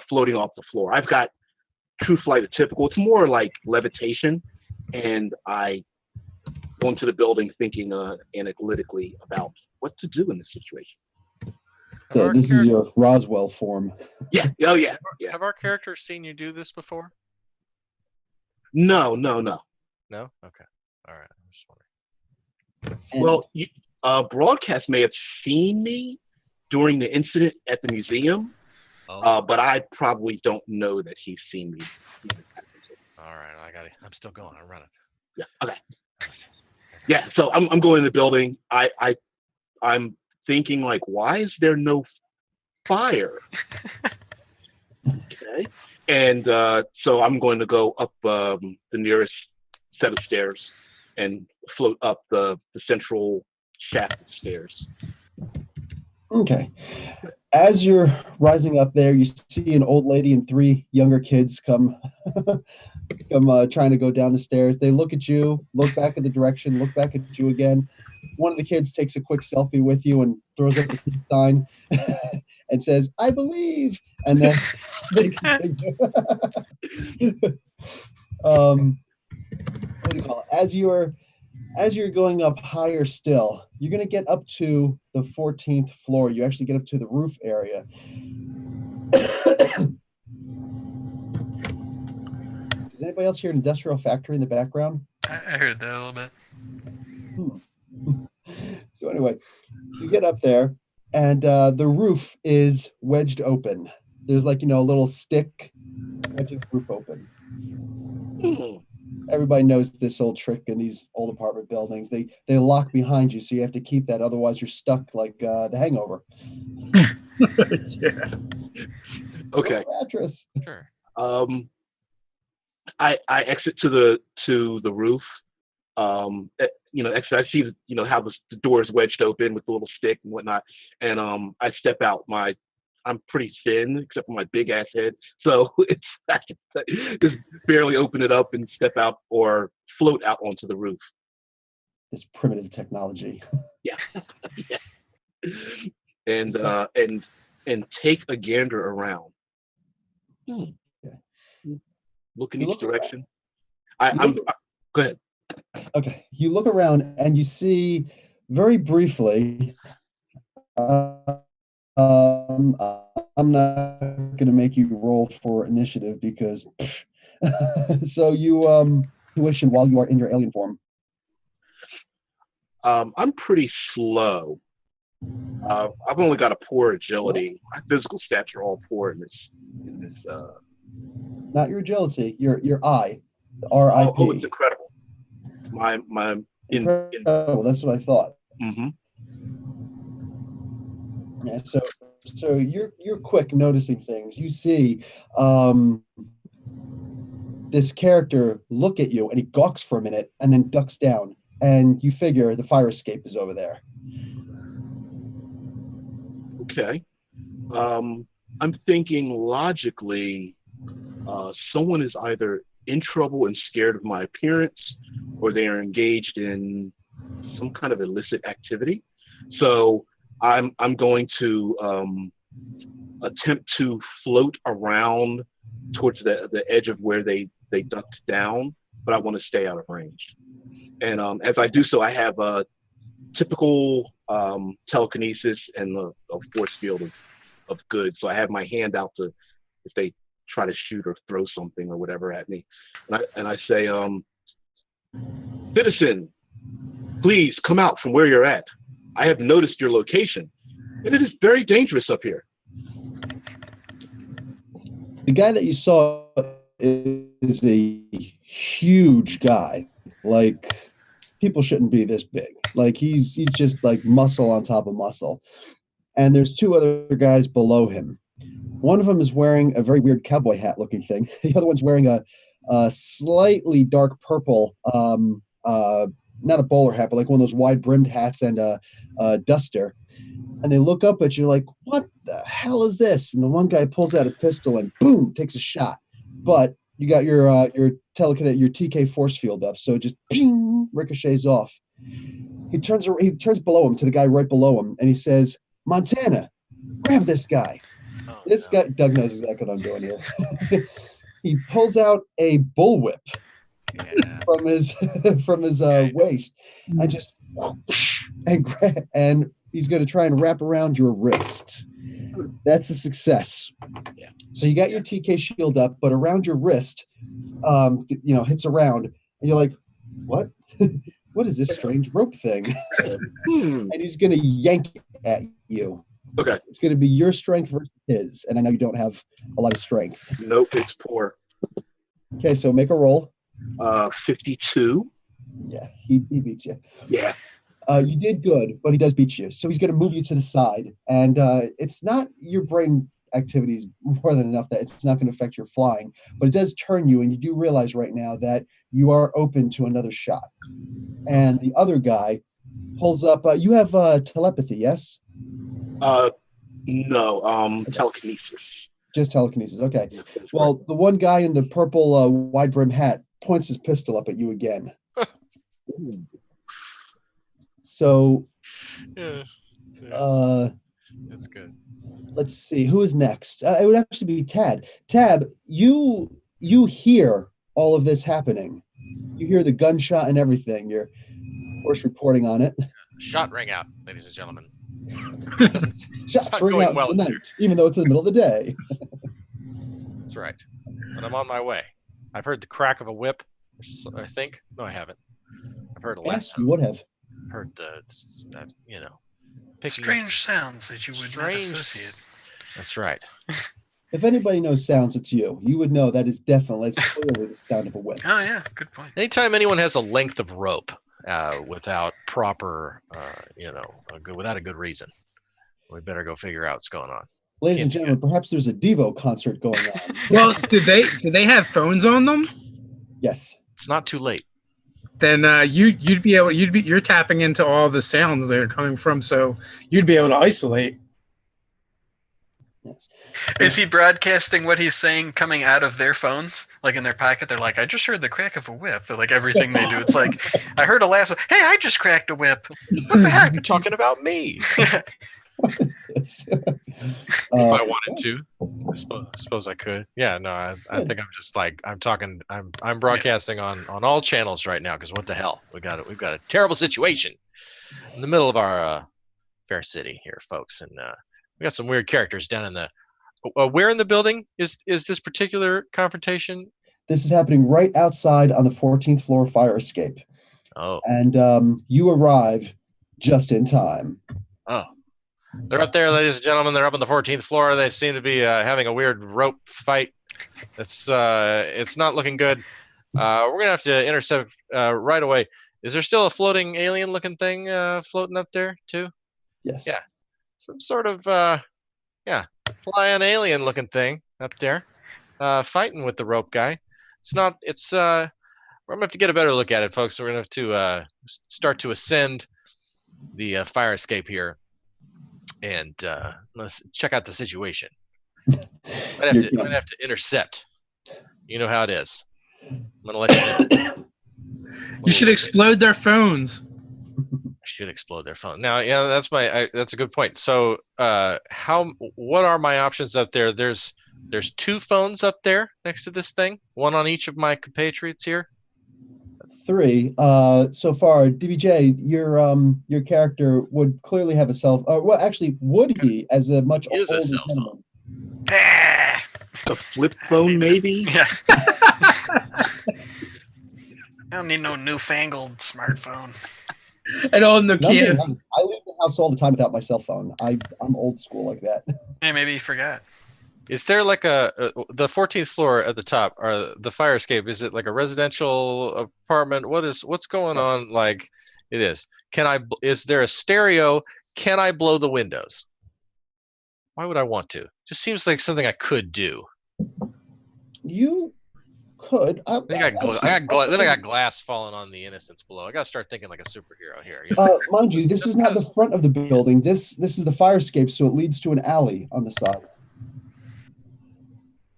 floating off the floor. I've got true flight of typical. It's more like levitation, and I go into the building thinking analytically about what to do in this situation. So this is your Roswell form. Yeah. Oh, yeah. Have our characters seen you do this before? No. No? Okay. All right. I'm just wondering. And Well, Broadcast may have seen me during the incident at the museum, but I probably don't know that he's seen me. All right. I'm still going. I'm running. Yeah. Okay. Yeah. So I'm going in the building. I'm thinking, like, why is there no fire? Okay. And so I'm going to go up the nearest set of stairs and float up the central shaft of stairs. Okay. As you're rising up there, you see an old lady and 3 younger kids come trying to go down the stairs. They look at you, look back at the direction, look back at you again. One of the kids takes a quick selfie with you and throws up the peace sign and says, "I believe," and then they continue. What do you call it? As you're going up higher still, you're going to get up to the 14th floor. You actually get up to the roof area. Does anybody else hear an industrial factory in the background? I heard that a little bit. So anyway, you get up there, and the roof is wedged open. There's like, a little stick wedging the roof open. Everybody knows this old trick in these old apartment buildings. They lock behind you, so you have to keep that. Otherwise, you're stuck like The Hangover. Yeah. Okay. Mattress. Sure. I exit to the roof. Exit. I see how the door is wedged open with the little stick and whatnot, and I step out. I'm pretty thin except for my big ass head, so I can just barely open it up and step out or float out onto the roof. This primitive technology. Yeah. And take a gander around. Look in each direction. Go ahead. Okay, you look around and you see very briefly. I'm not going to make you roll for initiative because. So you tuition while you are in your alien form. I'm pretty slow. I've only got a poor agility. My physical stats are all poor in this. Not your agility, your eye, the RIP. Oh, it's incredible. Incredible. That's what I thought. Mm-hmm. Yeah. So you're quick noticing things. You see this character look at you, and he gawks for a minute, and then ducks down, and you figure the fire escape is over there. Okay. I'm thinking logically, someone is either in trouble and scared of my appearance, or they are engaged in some kind of illicit activity. So I'm going to attempt to float around towards the edge of where they ducked down, but I want to stay out of range. And as I do so, I have a typical telekinesis and a force field of good. So I have my hand out to, if they try to shoot or throw something or whatever at me, and I say, citizen, please come out from where you're at. I have noticed your location, and it is very dangerous up here. The guy that you saw is a huge guy. Like, people shouldn't be this big. Like, he's just like muscle on top of muscle. And there's two other guys below him. One of them is wearing a very weird cowboy hat looking thing. The other one's wearing a slightly dark purple, not a bowler hat, but like one of those wide brimmed hats and a duster. And they look up at you like, what the hell is this? And the one guy pulls out a pistol and boom, takes a shot. But you got your telekinetic, your TK force field up, so it just ping, ricochets off. He turns below him to the guy right below him, and he says, Montana, grab this guy. Oh, This guy, Doug knows exactly what I'm doing here. He pulls out a bullwhip from his waist, and just and he's going to try and wrap around your wrist. That's a success. Yeah. So you got your TK shield up, but around your wrist, hits around, and you're like, what? What is this strange rope thing? And he's going to yank at you. Okay. It's going to be your strength versus his, and I know you don't have a lot of strength. Nope, it's poor. Okay, so make a roll. 52. Yeah, he beats you. Yeah. You did good, but he does beat you. So he's going to move you to the side, and it's not your brain activities more than enough that it's not going to affect your flying, but it does turn you, and you do realize right now that you are open to another shot. And the other guy pulls up. You have telepathy, yes? No, telekinesis. Just telekinesis. Okay. Well, the one guy in the purple wide brim hat points his pistol up at you again. So, that's good. Let's see who is next. It would actually be Tad. Tab, you hear all of this happening. You hear the gunshot and everything. You're, of course, reporting on it. Shot rang out, ladies and gentlemen. Shots ring out in the night, even though it's in the middle of the day. That's right. But I'm on my way. I've heard the crack of a whip. I think. No, I haven't. I've heard a lot. Yes, you would have. Heard picking up Strange sounds that you would not associate. That's right. If anybody knows sounds, it's you. You would know that is definitely, it's clearly the sound of a whip. Oh yeah, good point. Anytime anyone has a length of rope without proper, without a good reason, we better go figure out what's going on. Ladies and gentlemen, perhaps there's a Devo concert going on. Well, did they have phones on them? Yes. It's not too late. Then you're tapping into all the sounds they're coming from, so you'd be able to isolate. Yes. Is he broadcasting what he's saying coming out of their phones, like in their pocket? They're like, I just heard the crack of a whip. They're like everything they do. It's like, I heard a last one. Hey, I just cracked a whip. What the heck? You're talking about me. What is this? If I wanted to, I suppose I could. Yeah, no, I think I'm just like I'm broadcasting on all channels right now because what the hell? We've got a terrible situation in the middle of our fair city here, folks, and we got some weird characters down in the. Where in the building is this particular confrontation? This is happening right outside on the 14th floor fire escape. Oh, and you arrive just in time. Oh. They're up there, ladies and gentlemen. They're up on the 14th floor. They seem to be having a weird rope fight. It's not looking good. We're gonna have to intercept right away. Is there still a floating alien-looking thing floating up there too? Yes. Yeah, some sort of flying alien-looking thing up there, fighting with the rope guy. It's not. It's. We're gonna have to get a better look at it, folks. We're gonna have to start to ascend the fire escape here. And let's check out the situation. I'd have to intercept. You know how it is. I'm gonna let you know. You should explode their phones. I should explode their phone. Now, yeah, that's a good point. So, what are my options up there? There's 2 phones up there next to this thing. One on each of my compatriots here. 3 so far. DBJ, your character would clearly have a cell. Well, actually, would he as a much older a cell gentleman? A flip phone, maybe? Yeah. I don't need no newfangled smartphone. An old Nokia. I leave the house all the time without my cell phone. I'm old school like that. Hey, maybe you forgot. Is there like the 14th floor at the top, or the fire escape? Is it like a residential apartment? What's going on? Like it is. Is there a stereo? Can I blow the windows? Why would I want to? Just seems like something I could do. You could. Then I got glass falling on the innocents below. I got to start thinking like a superhero here. Mind you, this is not the front of the building. This is the fire escape, so it leads to an alley on the side.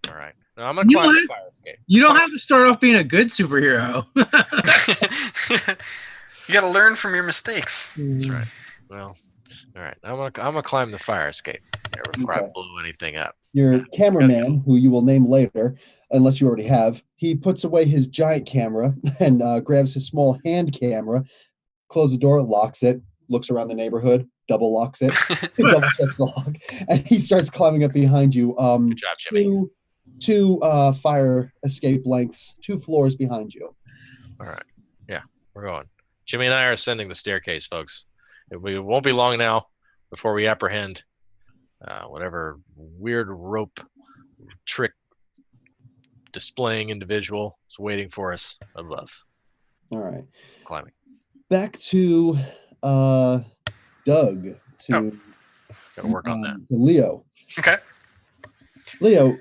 All right. Now I'm gonna climb the fire escape. You don't have to start off being a good superhero. You got to learn from your mistakes. That's right. Well, all right. I'm gonna climb the fire escape before I blow anything up. Your cameraman, who you will name later, unless you already have, he puts away his giant camera and grabs his small hand camera, closes the door, locks it, looks around the neighborhood, double locks it, double checks the lock, and he starts climbing up behind you. Good job, Jimmy. Two fire escape lengths, 2 floors behind you. All right. Yeah, we're going. Jimmy and I are ascending the staircase, folks. It won't be long now before we apprehend whatever weird rope trick displaying individual is waiting for us above. All right. Climbing. Back to Doug. Gotta work on that. Leo. Okay. Leo,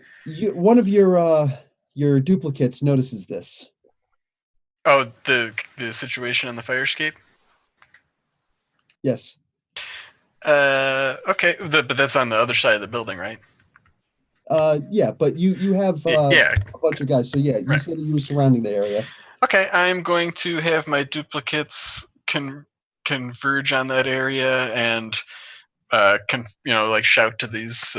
one of your duplicates notices this. Oh, the situation in the fire escape? Yes. Okay, but that's on the other side of the building, right? Yeah, but you have a bunch of guys, so yeah, you said you were surrounding the area. Okay, I'm going to have my duplicates converge on that area and shout to these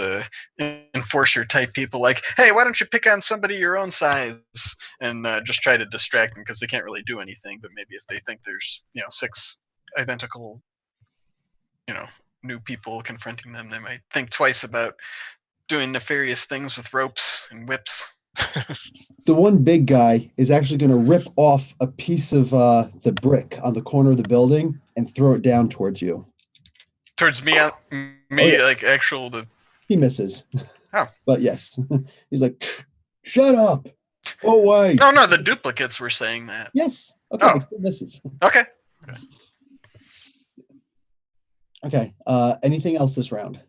enforcer type people like, hey, why don't you pick on somebody your own size, and just try to distract them because they can't really do anything. But maybe if they think there's 6 identical new people confronting them, they might think twice about doing nefarious things with ropes and whips. The one big guy is actually going to rip off a piece of the brick on the corner of the building and throw it down towards you. Towards me, yeah. like actual the. He misses. Oh. But yes, he's like, shut up. Oh wait. No, the duplicates were saying that. Yes. Okay. Oh. It still misses. Okay. Okay. Anything else this round?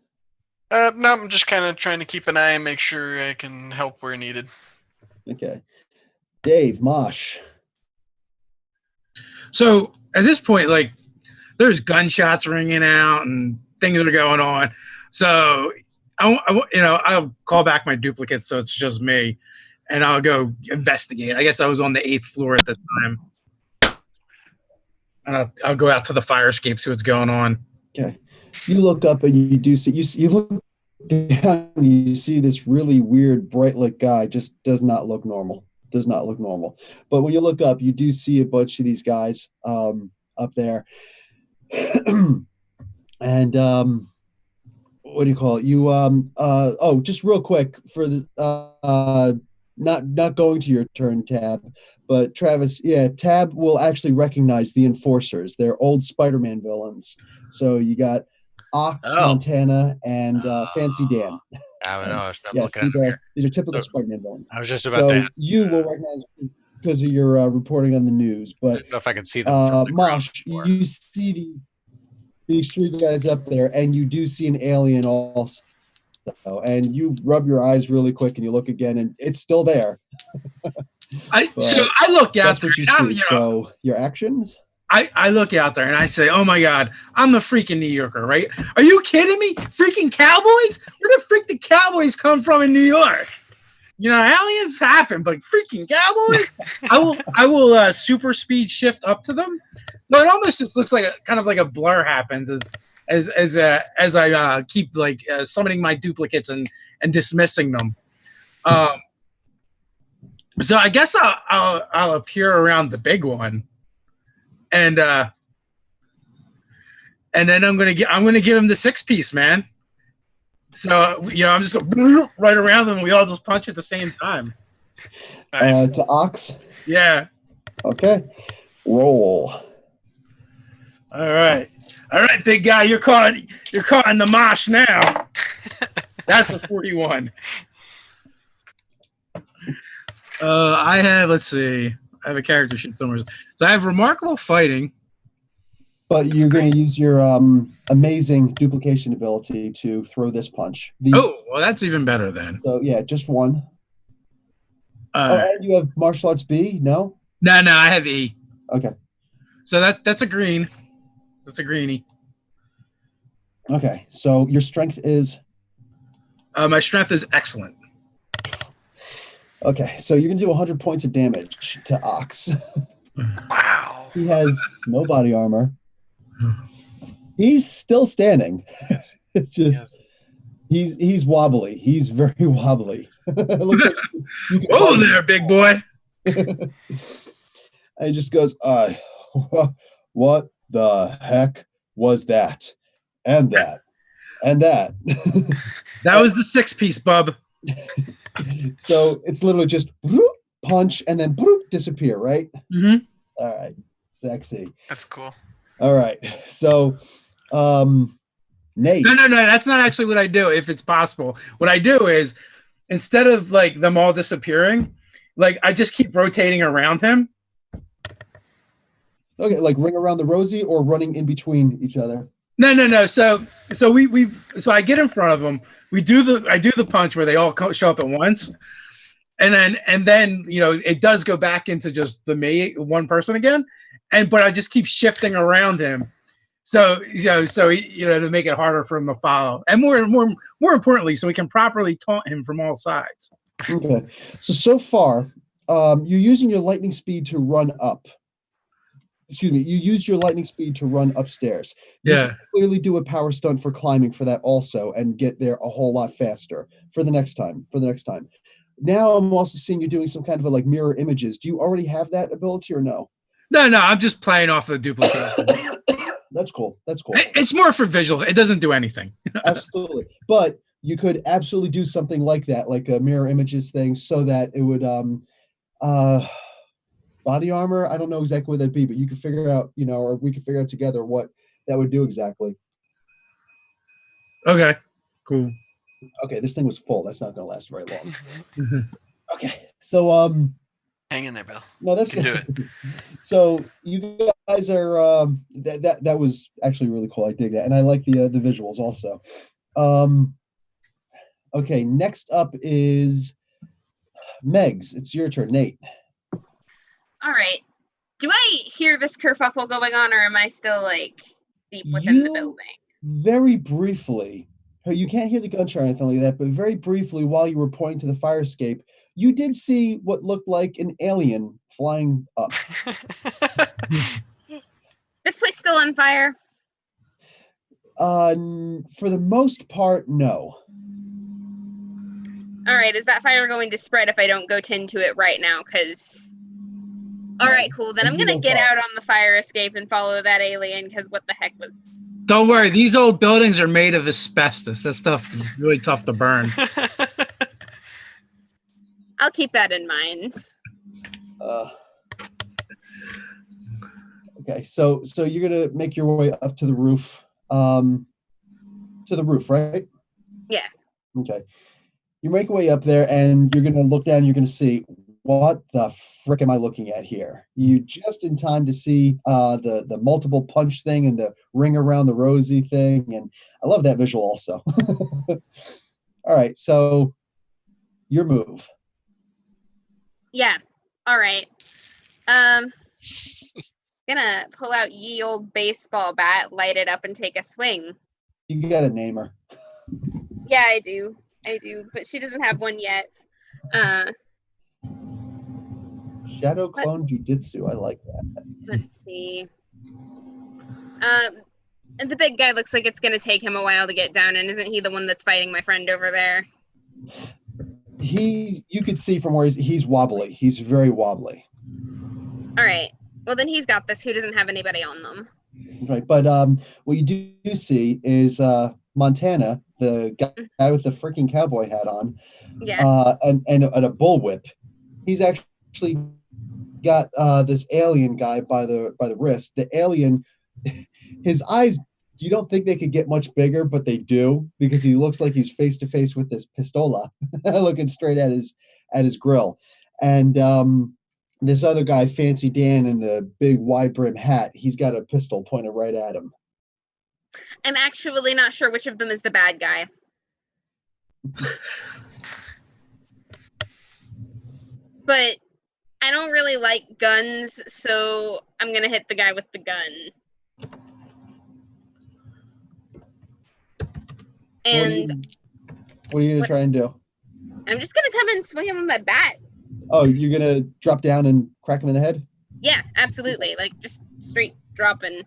No, I'm just kind of trying to keep an eye and make sure I can help where needed. Okay. Dave, Mosh. So at this point, like, there's gunshots ringing out and things are going on. So I'll call back my duplicates, so it's just me, and I'll go investigate. I guess I was on the 8th floor at the time, and I'll go out to the fire escape, see what's going on. Okay. You look up and you do see you look down and you see this really weird bright lit guy. Just does not look normal. Does not look normal. But when you look up, you do see a bunch of these guys up there. And what do you call it? You just real quick for the not going to your turn, Tab, but Travis, yeah, Tab will actually recognize the enforcers. They're old Spider-Man villains. So you got Ox, Montana, and Fancy Dan. I know. I'm yes, looking at them here. These are typical Spider-Man villains. I was just about to ask. You will recognize because of your reporting on the news. But I don't know if I can see them. From the Mosh, you see these three guys up there, and you do see an alien also. And you rub your eyes really quick, and you look again, and it's still there. So I look out. That's what you see. So your actions. I look out there and I say, oh my God, I'm the freaking New Yorker, right? Are you kidding me? Freaking Cowboys? Where the freak the Cowboys come from in New York? You know, aliens happen, but freaking Cowboys? I will super speed shift up to them. No, it almost just looks like kind of like a blur happens as I keep like summoning my duplicates and dismissing them. So I guess I'll appear around the big one. And then I'm gonna give him the 6-piece, man. So I'm just going right around them. And we all just punch at the same time. Nice. To Ox. Yeah. Okay. Roll. All right, big guy. You're caught in the mosh now. That's a 41. I have. Let's see. I have a character sheet somewhere. So I have remarkable fighting. But you're going to use your amazing duplication ability to throw this punch. Well, that's even better then. So, yeah, just one. And you have martial arts B? No? No, I have E. Okay. So that's a green. That's a greenie. Okay, so your strength is? My strength is excellent. Okay, so you're going to do 100 points of damage to Ox. Wow. He has no body armor. He's still standing. It's just he's wobbly. He's very wobbly. It looks like whoa there, big boy. And he just goes, what the heck was that? And that. And that. That was the 6-piece, bub. So it's literally just whoop, punch and then whoop, disappear, right? Mm-hmm. All right. Sexy. That's cool. All right. So Nate. No, that's not actually what I do, if it's possible. What I do is, instead of like them all disappearing, like I just keep rotating around him. Okay, like ring around the rosy or running in between each other. No. So I get in front of them. I do the punch where they all show up at once, and then it does go back into just one person again, but I just keep shifting around him, so to make it harder for him to follow, and more importantly, so we can properly taunt him from all sides. Okay, so far, you're using your lightning speed to run up. Excuse me, you used your lightning speed to run upstairs. You can clearly do a power stunt for climbing for that also and get there a whole lot faster for the next time. Now I'm also seeing you doing some kind of like mirror images. Do you already have that ability or no? No, I'm just playing off the duplicate. That's cool. It's more for visual. It doesn't do anything. Absolutely. But you could absolutely do something like that, like a mirror images thing, so that it would body armor. I don't know exactly what that'd be, but you could figure out, or we could figure out together what that would do exactly. Okay, cool. Okay, this thing was full. That's not going to last very long. Mhm. Okay, so Hang in there, Bill. no, that's You can good. do it. So you guys are that was actually really cool. I dig that, and I like the visuals also. Okay, next up is Megs. It's your turn, Nate. All right. Do I hear this kerfuffle going on, or am I still like deep within the building? Very briefly, you can't hear the gunshot or anything like that, but very briefly, while you were pointing to the fire escape, you did see what looked like an alien flying up. This place still on fire? For the most part, no. All right, is that fire going to spread if I don't go tend to it right now? Because, all right, cool. Then I'm going to get out on the fire escape and follow that alien, because what the heck was... Don't worry, these old buildings are made of asbestos. That stuff is really tough to burn. I'll keep that in mind. Okay, so you're going to make your way up to the roof. To the roof, right? Yeah. Okay. You make your way up there, and you're going to look down. You're going to see, what the frick am I looking at here? You just in time to see the multiple punch thing and the ring around the rosy thing, and I love that visual also. All right, so your move. Yeah. All right. Gonna pull out ye old baseball bat, light it up, and take a swing. You got to name her. Yeah, I do, but she doesn't have one yet. Shadow Clone Jujitsu. I like that. Let's see. And the big guy looks like it's gonna take him a while to get down, and isn't he the one that's fighting my friend over there? You could see from where he's wobbly. He's very wobbly. All right. Well, then he's got this. Who doesn't have anybody on them? Right, but what you do see is Montana, the guy with the freaking cowboy hat on, Yeah. and a bullwhip. He's actually got this alien guy by the wrist. The alien, his eyes, you don't think they could get much bigger, but they do, because he looks like he's face to face with this pistola, looking straight at his grill. And this other guy, Fancy Dan, in the big wide brim hat, he's got a pistol pointed right at him. I'm actually not sure which of them is the bad guy. But I don't really like guns, so I'm going to hit the guy with the gun. And what are you going to try and do? I'm just going to come and swing him with my bat. Oh, you're going to drop down and crack him in the head? Yeah, absolutely. Like, just straight dropping.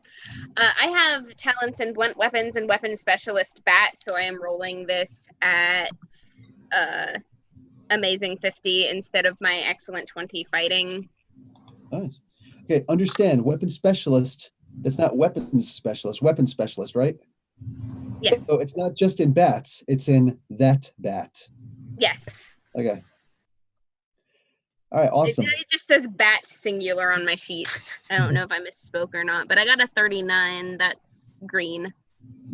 I have talents in blunt weapons and weapon specialist bat, so I am rolling this at amazing 50 instead of my excellent 20 fighting. Nice. Okay, understand, weapon specialist, that's not weapons specialist, weapon specialist, right? Yes. So it's not just in bats, it's in that bat. Yes. Okay. All right, awesome. It just says bat singular on my sheet. I don't know if I misspoke or not, but I got a 39. That's green.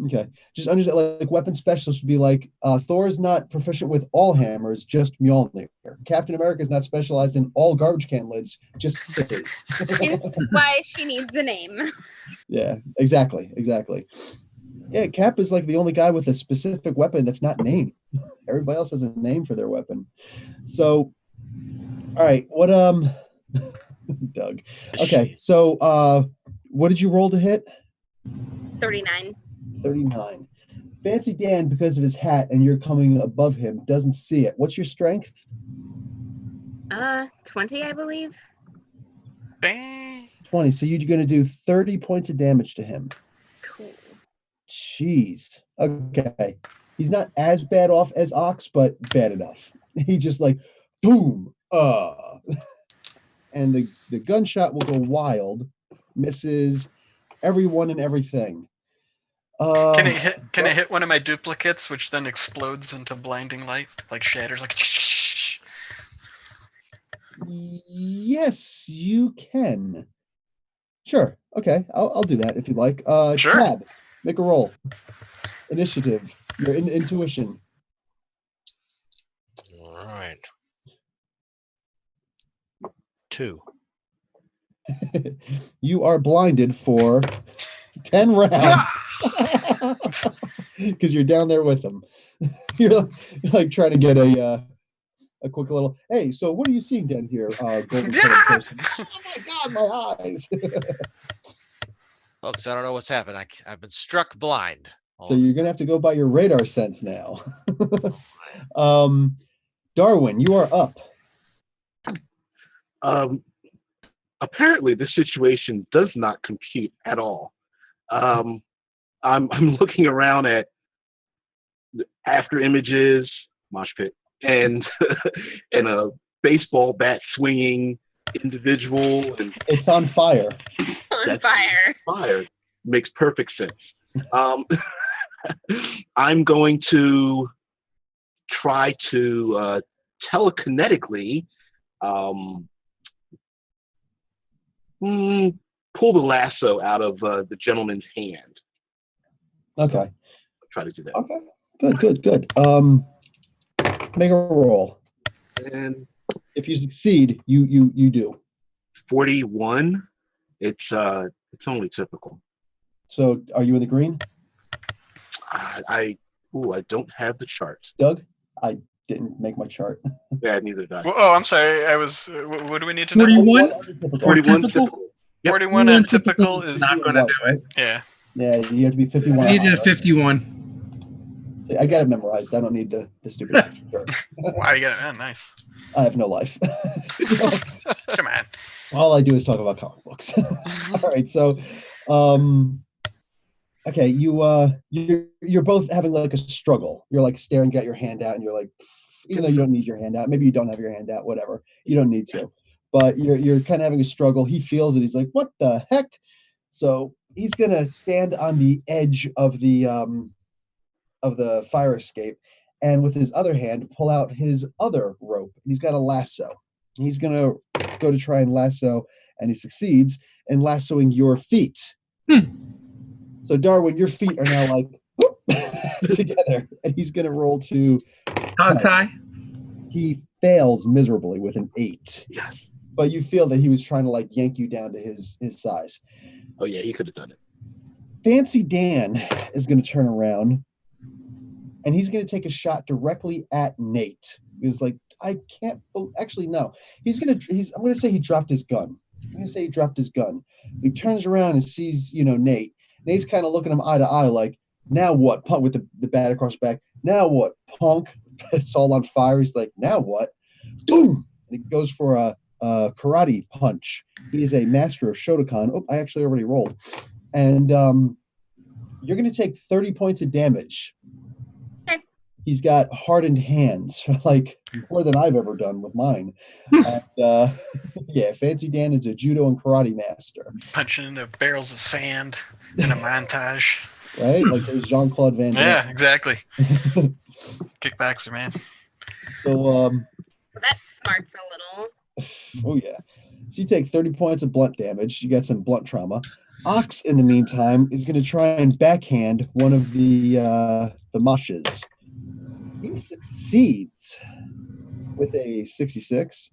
Okay. Just understand, like weapon specialist would be like Thor is not proficient with all hammers, just Mjolnir. Captain America is not specialized in all garbage can lids, just his. Hence why she needs a name. Yeah, exactly. Yeah, Cap is like the only guy with a specific weapon that's not named. Everybody else has a name for their weapon. So, all right, what Doug. Okay, so what did you roll to hit? 39. 39. Fancy Dan, because of his hat and you're coming above him, doesn't see it. What's your strength? 20, I believe. Bang. 20. So you're going to do 30 points of damage to him. Cool. Jeez. Okay. He's not as bad off as Ox, but bad enough. He just like, boom. And the gunshot will go wild. Misses everyone and everything. Can it hit? Can it hit one of my duplicates, which then explodes into blinding light, like shatters, like? Yes, you can. Sure. Okay, I'll do that if you like. Sure. Tab, make a roll. Initiative. Your intuition. All right. 2. You are blinded for 10 rounds because you're down there with them. You're like trying to get a quick little. Hey, so what are you seeing down here, golden person? Oh my God, my eyes! Folks, I don't know what's happened. I've been struck blind. So you're gonna have to go by your radar sense now. Darwin, you are up. Apparently, this situation does not compute at all. I'm looking around at after images, mosh pit, and and a baseball bat swinging individual, and it's on fire. On fire. Fire makes perfect sense. I'm going to try to telekinetically pull the lasso out of the gentleman's hand. Okay. I'll try to do that. Okay. Good. Make a roll. And if you succeed, you do. 41. It's only typical. So are you in the green? I don't have the chart. Doug? I didn't make my chart. Yeah, neither did I. Well, oh, I'm sorry. I was. What do we need to know? 41? 41 typical. Yep. 41 and typical is not going to do it. Yeah. Yeah, you have to be 51. You needed a 51. I got it memorized. I don't need the stupid chart. Wow, you got it. Oh, nice. I have no life. So, come on. All I do is talk about comic books. All right, so okay, you're both having like a struggle. You're like staring at your hand out, and you're like, even though you don't need your hand out, maybe you don't have your hand out, whatever. You don't need to, but you're kind of having a struggle. He feels it. He's like, what the heck? So he's gonna stand on the edge of the fire escape, and with his other hand pull out his other rope. He's got a lasso. He's gonna go to try and lasso, and he succeeds in lassoing your feet. So Darwin, your feet are now like whoop, together, and he's gonna roll to tie. He fails miserably with an 8. Yes. But you feel that he was trying to like yank you down to his size. Oh yeah, he could have done it. Fancy Dan is going to turn around, and he's going to take a shot directly at Nate. He's like, I can't. Actually, no. I'm going to say he dropped his gun. He turns around and sees, Nate. Nate's kind of looking him eye to eye, like, now what? Punk with the bat across his back. Now what? Punk. It's all on fire. He's like, now what? Boom! And he goes for a karate punch. He is a master of Shotokan. Oh, I actually already rolled. And you're going to take 30 points of damage. Okay. He's got hardened hands, like more than I've ever done with mine. And, yeah, Fancy Dan is a judo and karate master. Punching into barrels of sand in a montage. Right? Like there's Jean-Claude Van Damme. Yeah, exactly. Kickboxer, man. So, that smarts a little. oh yeah. So you take 30 points of blunt damage. You got some blunt trauma. Ox, in the meantime, is going to try and backhand one of the Moshes. He succeeds with a 66.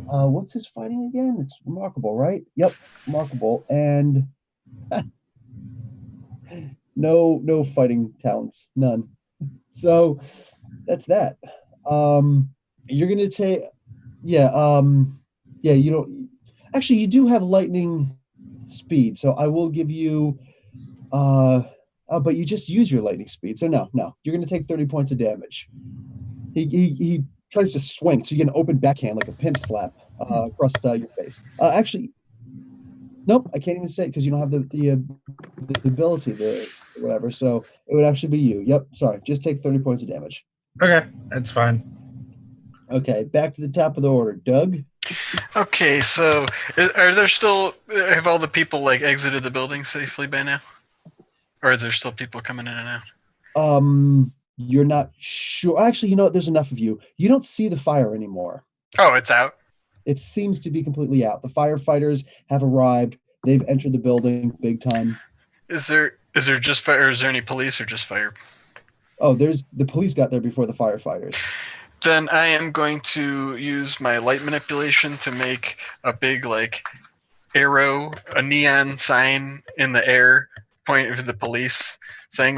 What's his fighting again? It's remarkable, right? Yep, remarkable. And no fighting talents, none. So that's that. You're going to take, you don't. Actually, you do have lightning speed, so I will give you. But you just use your lightning speed, so no, you're going to take 30 points of damage. He tries to swing, so you get an open backhand like a pimp slap across your face. Actually, nope, I can't even say it because you don't have the ability, the whatever. So it would actually be you. Yep, sorry, just take 30 points of damage. Okay, that's fine. Okay, back to the top of the order, Doug. Okay, so have all the people like exited the building safely by now? Or are there still people coming in and out? You're not sure. Actually, you know what? There's enough of you. You don't see the fire anymore. Oh, it's out. It seems to be completely out. The firefighters have arrived. They've entered the building big time. Is there just fire? Or is there any police or just fire? Oh, the police got there before the firefighters. Then I am going to use my light manipulation to make a big arrow, a neon sign in the air, pointing to the police, saying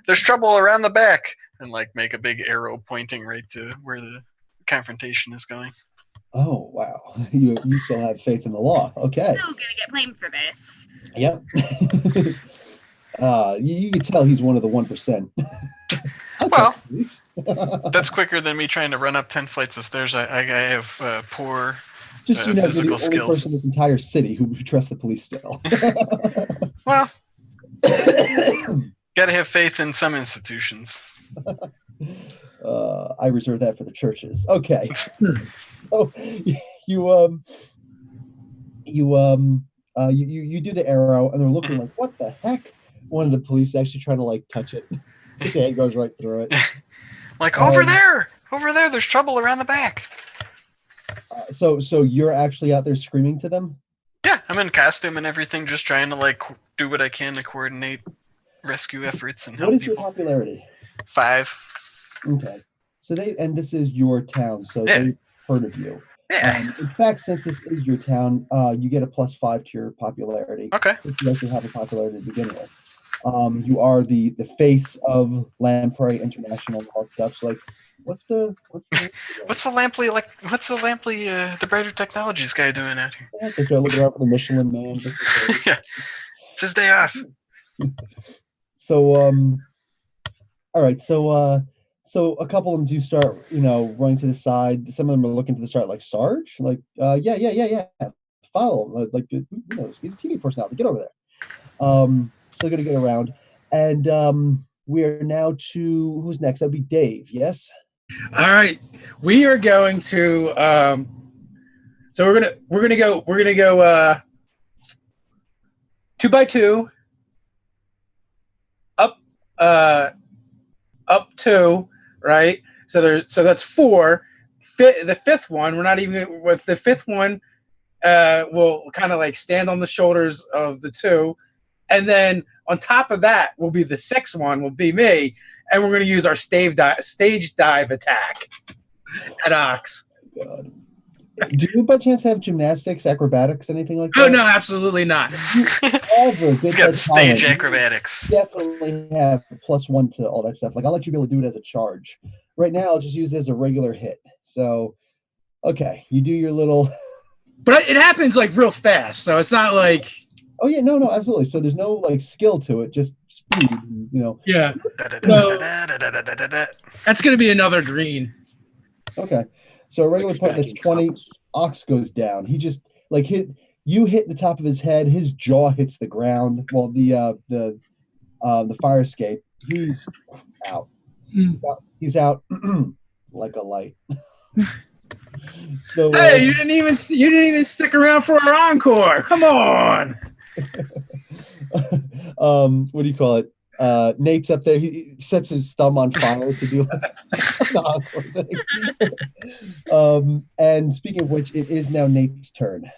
"There's trouble around the back," and make a big arrow pointing right to where the confrontation is going. Oh wow, you still have faith in the law. Okay. Still gonna get blamed for this. Yep. You can tell he's one of the 1%. Well, that's quicker than me trying to run up 10 flights of stairs. I have poor just you're the physical only skills. person in this entire city who trusts the police still. Well, gotta have faith in some institutions. I reserve that for the churches. Okay. So you do the arrow, and they're looking like, what the heck? One of the police actually trying to touch it. His hand goes right through it. Over there, there's trouble around the back. So you're actually out there screaming to them? Yeah, I'm in costume and everything, just trying to do what I can to coordinate rescue efforts and help people. What is your popularity? 5. Okay. So this is your town, so Yeah. they've heard of you. Yeah. In fact, since this is your town, you get a +5 to your popularity. Okay. If you actually have a popularity to begin with. You are the face of Lamprey International and all that stuff. So what's the Lampley the Brighter Technologies guy doing out here? Yeah, they start looking around for the Michelin Man. Yeah. It's his day off. So all right, so a couple of them do start, running to the side. Some of them are looking to the start, Sarge, yeah. Follow him. He's a TV personality. Get over there. So they're gonna get around, and we are now to who's next? That'd be Dave. Yes. All right, we are going to. So we're gonna go 2 by 2 up 2, right? So that's 4. The fifth one, we're not even with the fifth one. Will kind of stand on the shoulders of the 2. And then on top of that will be the 6th one, will be me. And we're going to use our stage dive attack at Ox. God. Do you by chance have gymnastics, acrobatics, anything like that? Oh, no, absolutely not. He's got stage acrobatics. Definitely have +1 to all that stuff. I'll let you be able to do it as a charge. Right now, I'll just use it as a regular hit. So, okay, you do your little... But it happens real fast, so it's not like... Oh yeah, no, absolutely. So there's no skill to it, just speed. Yeah. So, that's going to be another green. Okay. So a regular point that's 20. Ox goes down. He just you hit the top of his head. His jaw hits the ground. Well, the fire escape. He's out. He's out like a light. So hey, you didn't even stick around for our encore. Come on. What do you call it? Nate's up there. He sets his thumb on fire to do the awkward thing. And speaking of which, it is now Nate's turn.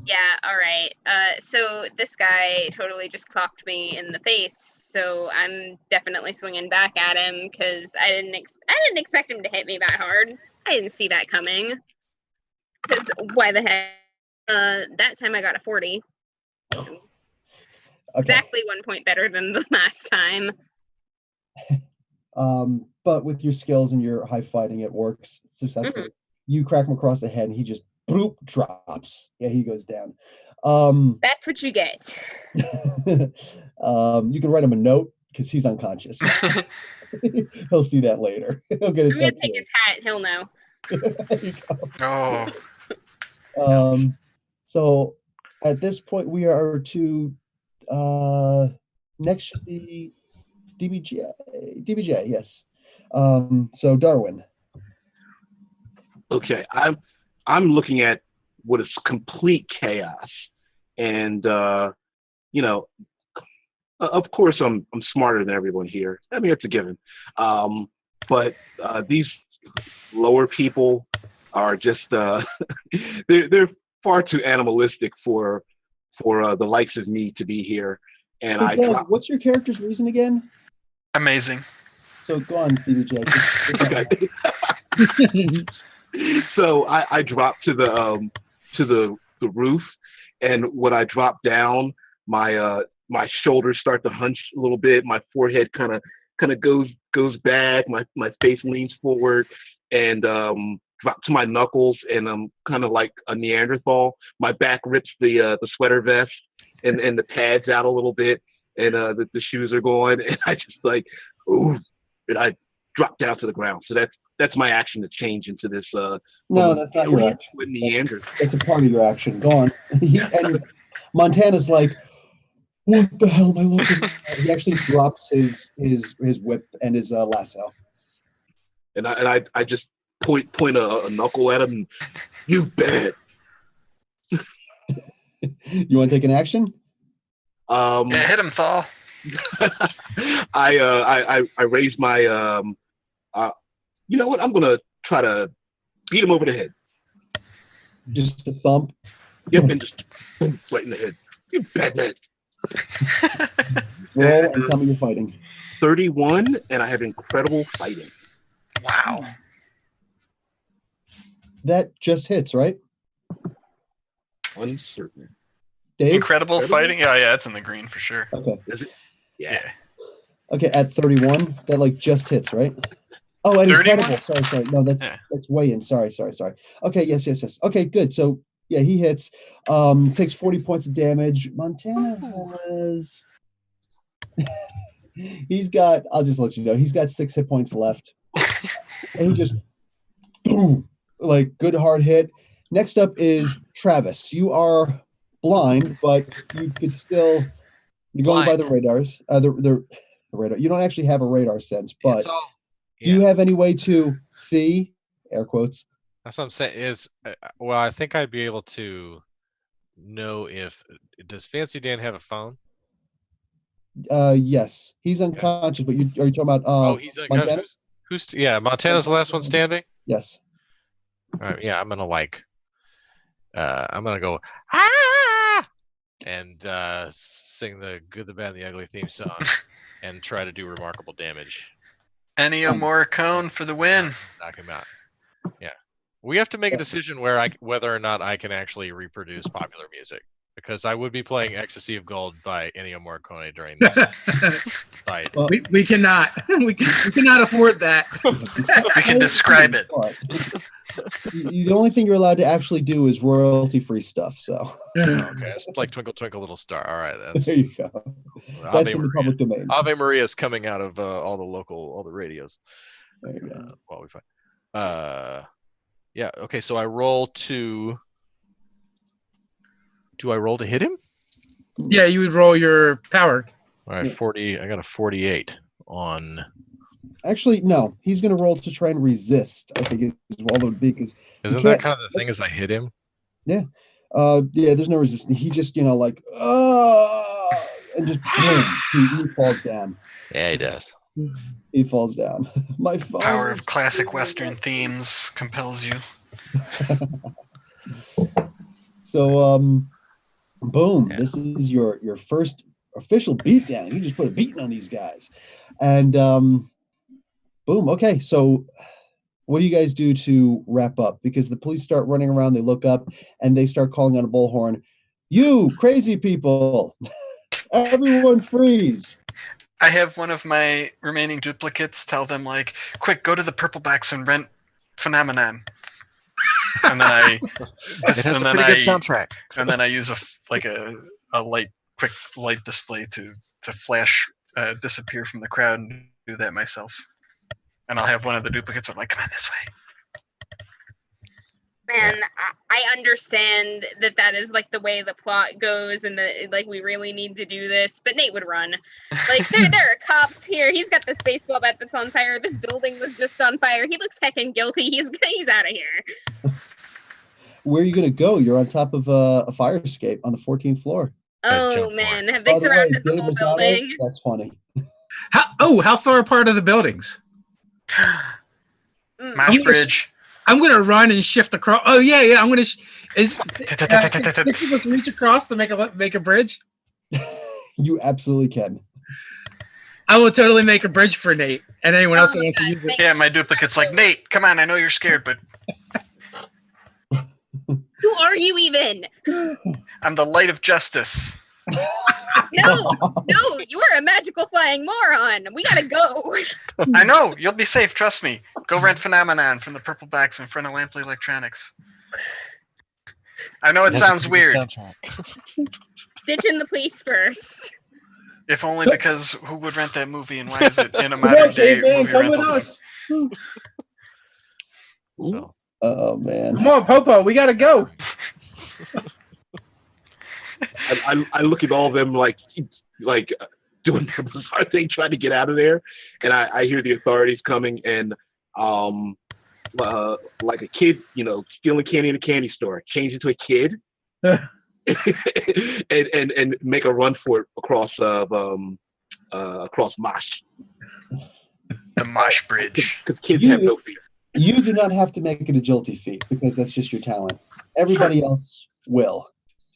Yeah, all right. So this guy totally just clocked me in the face, so I'm definitely swinging back at him because I didn't expect him to hit me that hard. I didn't see that coming. Because why the heck? That time I got a 40. So exactly 1 point better than the last time. But with your skills and your high fighting, it works successfully. Mm-hmm. You crack him across the head, and he just bloop drops. Yeah, he goes down. That's what you get. You can write him a note because he's unconscious. He'll see that later. He'll get it. I'm gonna take his hat. He'll know. There you go. So at this point, we are to next should be DBJ. Yes. So Darwin. Okay, I'm looking at what is complete chaos, and Of course, I'm smarter than everyone here. I mean, it's a given. But these lower people are just they're far too animalistic for the likes of me to be here. And Hey, I Doug, dropped. what's your character's reason again? Amazing. So go on, BBJ. Okay. So I dropped to the roof, and when I drop down, my shoulders start to hunch a little bit. My forehead kind of goes back. My face leans forward, and drop to my knuckles, and I'm kind of like a Neanderthal. My back rips the sweater vest and the pads out a little bit, and the shoes are going, and I just like, ooh, and I drop down to the ground. So that's my action to change into this. No, that's not your action. With Neander. That's a part of your action. Go on. And Montana's like, what the hell am I looking at? He actually drops his whip and his lasso. And I just point a knuckle at him. You bet. You want to take an action? Yeah, hit him, Thal. I raise my you know what? I'm gonna try to beat him over the head. Just a thump. Yep, and just boom, right in the head. You bet that. Roll and tell me you're fighting. 31, and I have incredible fighting. Wow. That just hits, right? Uncertain. Dave? Incredible fighting? Yeah, it's in the green for sure. Okay. Is it? Yeah. Okay, at 31, that like just hits, right? Oh, and 31? incredible. Sorry. No, that's way in. Sorry. Okay, yes. Okay, good. So yeah, he hits. Takes 40 points of damage. Montana has he's got, I'll just let you know, he's got 6 hit points left. And he just boom, like good hard hit. Next up is Travis. You are blind, but you could still, you're going by the radars. The radar. You don't actually have a radar sense, but do you have any way to see, air quotes? That's what I'm saying is, well, I think I'd be able to know if, does Fancy Dan have a phone? Yes, he's unconscious, but are you talking about he's unconscious. Montana? Who's Montana's the last one standing? Yes. All right, yeah, I'm gonna go ah and sing the Good, the Bad, and the Ugly theme song and try to do remarkable damage. Ennio Morricone for the win. Knock him out. Yeah. We have to make a decision whether or not I can actually reproduce popular music, because I would be playing Ecstasy of Gold by Ennio Morricone during this fight. Well, we cannot. We cannot afford that. We can describe it. The only thing you're allowed to actually do is royalty-free stuff. So okay, it's like Twinkle Twinkle Little Star. All right, there you go. That's in the public domain. Ave Maria is coming out of all the radios. There you go. While we fight. Yeah. Okay. So I roll to. Do I roll to hit him? Yeah, you would roll your power. All right, 40. I got a 48 on. Actually, no. He's going to roll to try and resist. I think is all it would be, because isn't that kind of the thing as I hit him? Yeah. Yeah. There's no resistance. He just like and just boom, he falls down. Yeah, he does. He falls down. My power of classic Western themes compels you. So, boom! Yeah. This is your first official beatdown. You just put a beating on these guys, and boom. Okay, so what do you guys do to wrap up? Because the police start running around. They look up and they start calling on a bullhorn. You crazy people! Everyone freeze! I have one of my remaining duplicates tell them, like, quick, go to the Purple Box and rent Phenomenon. And then I it has a pretty good soundtrack. And then I use a quick light display to flash disappear from the crowd and do that myself. And I'll have one of the duplicates. I'm like, come on this way. Man, I understand that is like the way the plot goes, and that like we really need to do this. But Nate would run. Like there are cops here. He's got this baseball bat that's on fire. This building was just on fire. He looks heckin' guilty. He's out of here. Where are you gonna go? You're on top of a fire escape on the 14th floor. Jump Oh for man, it. have they By the way, surrounded the Dave whole Rosado, building? that's funny. How far apart are the buildings? Mm. Mosh Bridge. I'm gonna run and shift across. Oh yeah. I'm gonna. Can six of us reach across to make a bridge? You absolutely can. I will totally make a bridge for Nate and anyone else that wants to use it. Yeah, my duplicate's like, Nate, come on, I know you're scared, but Who are you even? I'm the light of justice. No, you are a magical flying moron. We gotta go. I know, you'll be safe, trust me. Go rent Phenomenon from the purple box in front of Lampley Electronics. I know it sounds weird. Ditching the police first. If only because who would rent that movie and why is it in a modern day movie come with rental? us. Oh man. Come on, Popo, we gotta go. I look at all of them like doing the bizarre thing, trying to get out of there, and I hear the authorities coming, and like a kid, stealing candy in a candy store, change into a kid, and make a run for it across Mosh. The Mosh Bridge. Because kids have no fear. You do not have to make an agility feat because that's just your talent. Everybody else will.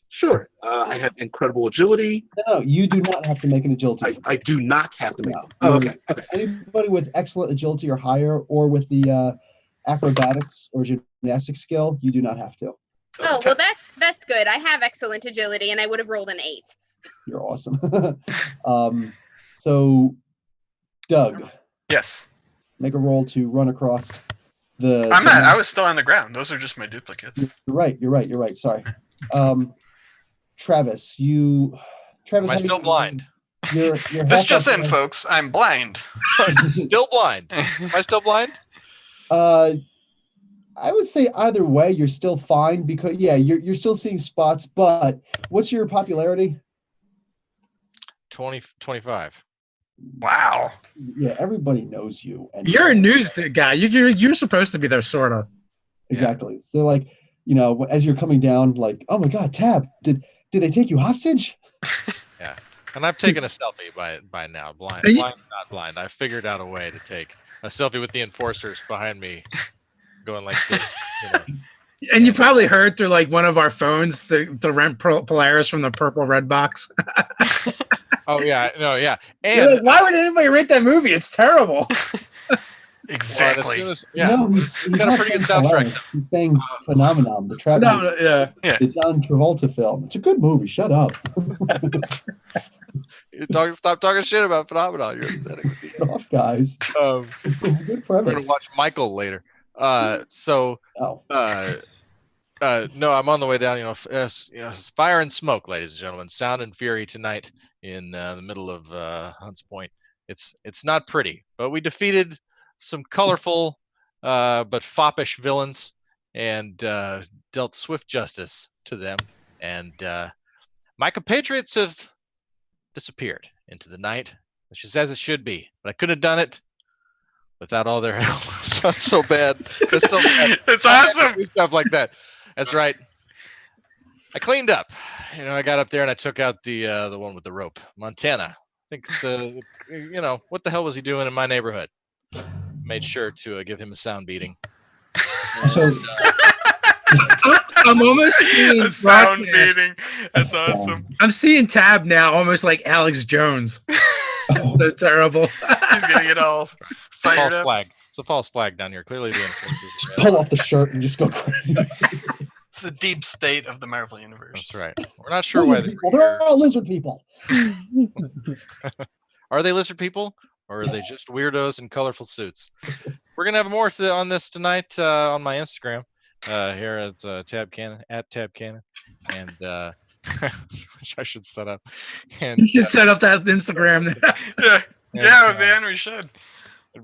Sure. I have incredible agility. No, you do not have to make an agility feat. I do not have to make No. it. Oh, okay. Anybody with excellent agility or higher, or with the acrobatics or gymnastics skill, you do not have to. Oh well, that's good. I have excellent agility, and I would have rolled an 8. You're awesome. So, Doug, Yes. make a roll to run across the. I'm not. I was still on the ground. Those are just my duplicates. You're right. Sorry. Travis, Am I still blind? You're This just in, folks. I'm blind. Still blind. Am I still blind? I would say either way, you're still fine because you're still seeing spots. But what's your popularity? 25. Wow. Yeah, everybody knows you. And You're a news guy. You're supposed to be there, sort of. Exactly. So, like, as you're coming down, like, oh my God, Tab, did they take you hostage? Yeah, and I've taken a selfie by now. Blind, not blind. I figured out a way to take a selfie with the enforcers behind me, going like this. And you probably heard through like one of our phones the rent Polaris from the purple red box. Oh yeah, no, yeah. You're And like, why would anybody rent that movie? It's terrible. Exactly. He's he's got a pretty good soundtrack. He's saying Phenomenon, the the John Travolta film. It's a good movie. Shut up. Stop talking shit about Phenomenon. You're upsetting me. Get off, guys. It's a good We're premise. gonna watch Michael later. No, I'm on the way down. Fire and smoke, ladies and gentlemen. Sound and fury tonight in the middle of Hunts Point. It's not pretty, but we defeated some colorful but foppish villains and dealt swift justice to them. And my compatriots have disappeared into the night, which is as it should be. But I couldn't have done it without all their help. Sounds so bad. That's so bad. It's awesome. Stuff like that. That's right. I cleaned up. I got up there and I took out the one with the rope. Montana. I think it's, what the hell was he doing in my neighborhood? Made sure to give him a sound beating. So, I'm almost seeing A sound broadcast. beating. That's awesome. I'm seeing Tab now, almost like Alex Jones. So terrible. He's getting it all fired False up. flag. It's a false flag down here. Clearly the enforcers are red. pull off the shirt and just go crazy. It's the deep state of the Marvel universe. That's right. We're not sure why They're all lizard people. Are they lizard people, or are they just weirdos in colorful suits? We're gonna have more on this tonight on my Instagram here at Tab Cannon and which I should set up. And You should set up that Instagram. And, We should.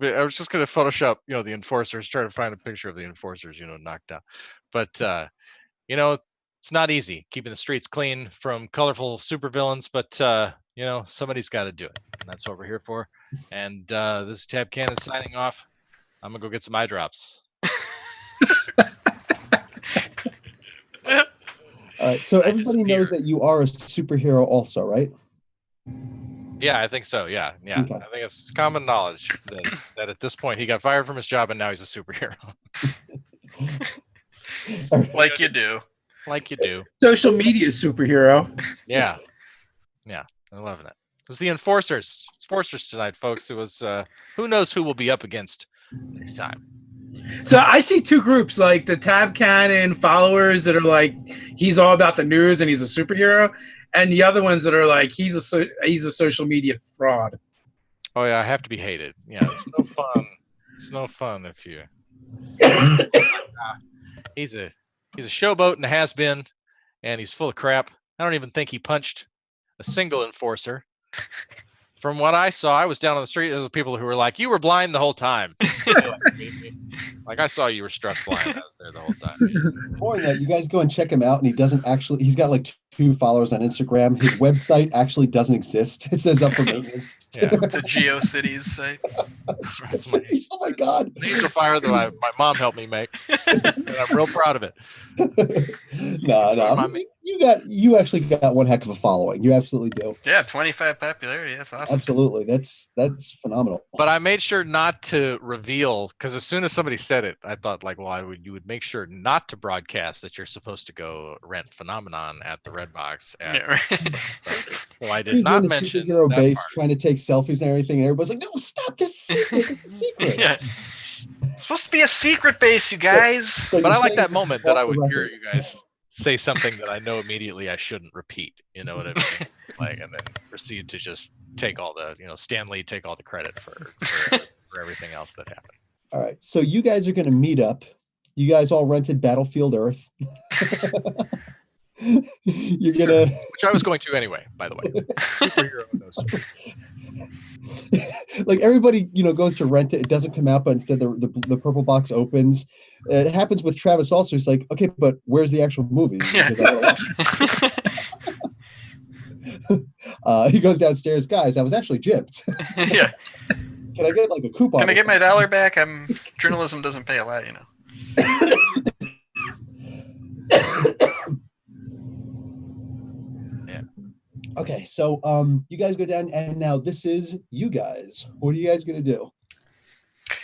I was just gonna Photoshop, the enforcers, try to find a picture of the enforcers, knocked out. But it's not easy keeping the streets clean from colorful supervillains, but somebody's got to do it, and that's what we're here for. And this is Tab Cannon signing off. I'm gonna go get some eye drops. All right. So I everybody knows disappear. that you are a superhero, also, right? Yeah, I think so. Yeah. Okay. I think it's common knowledge that at this point he got fired from his job and now he's a superhero. All right. Like you do. Like you do. Social media superhero. Yeah. I'm loving it. It was the enforcers. It's enforcers tonight, folks. It was who knows who we'll be up against next time. So I see two groups, like the Tab Cannon followers that are like, he's all about the news and he's a superhero, and the other ones that are like, he's a social media fraud. Oh yeah, I have to be hated. Yeah, it's no fun. It's no fun if you. He's a showboat and a has been, and he's full of crap. I don't even think he punched a single enforcer. From what I saw, I was down on the street. There were people who were like, "You were blind the whole time." Like I saw you were struck blind. I was there the whole time. More than that, you guys go and check him out, and he doesn't actually. He's got like 2 followers on Instagram. His website actually doesn't exist. It says up for maintenance. Yeah. It's a GeoCities site. Oh my God! Laser fire that my mom helped me make. And I'm real proud of it. No. You actually got one heck of a following. You absolutely do. Yeah, 25 popularity. That's awesome. Absolutely, that's phenomenal. But I made sure not to reveal, because as soon as somebody said it, I thought like, well, you would make sure not to broadcast that you're supposed to go rent Phenomenon at the Redbox. Yeah, right. So I did He's not in the mention superhero that base part. trying to take selfies and everything, and everybody's like, "No, stop! This is secret. This is secret." Yeah. It's supposed to be a secret base, you guys. So But you're I like saying that moment that I off the would hear record. you guys say something that I know immediately I shouldn't repeat. You know what I mean? Like, and then proceed to just take all the, Stan Lee take all the credit for everything else that happened. All right, so you guys are going to meet up. You guys all rented Battlefield Earth. You're gonna, Which I was going to anyway, by the way. Superhero, no superhero. like everybody, goes to rent it. It doesn't come out, but instead the purple box opens. It happens with Travis also. He's like, okay, but where's the actual movie? Because I wanna watch it. He goes downstairs, guys. I was actually gypped. Yeah. Can I get like a coupon? Can I or get my something? $1 back? Journalism doesn't pay a lot, Okay, so you guys go down, and now this is you guys. What are you guys gonna do?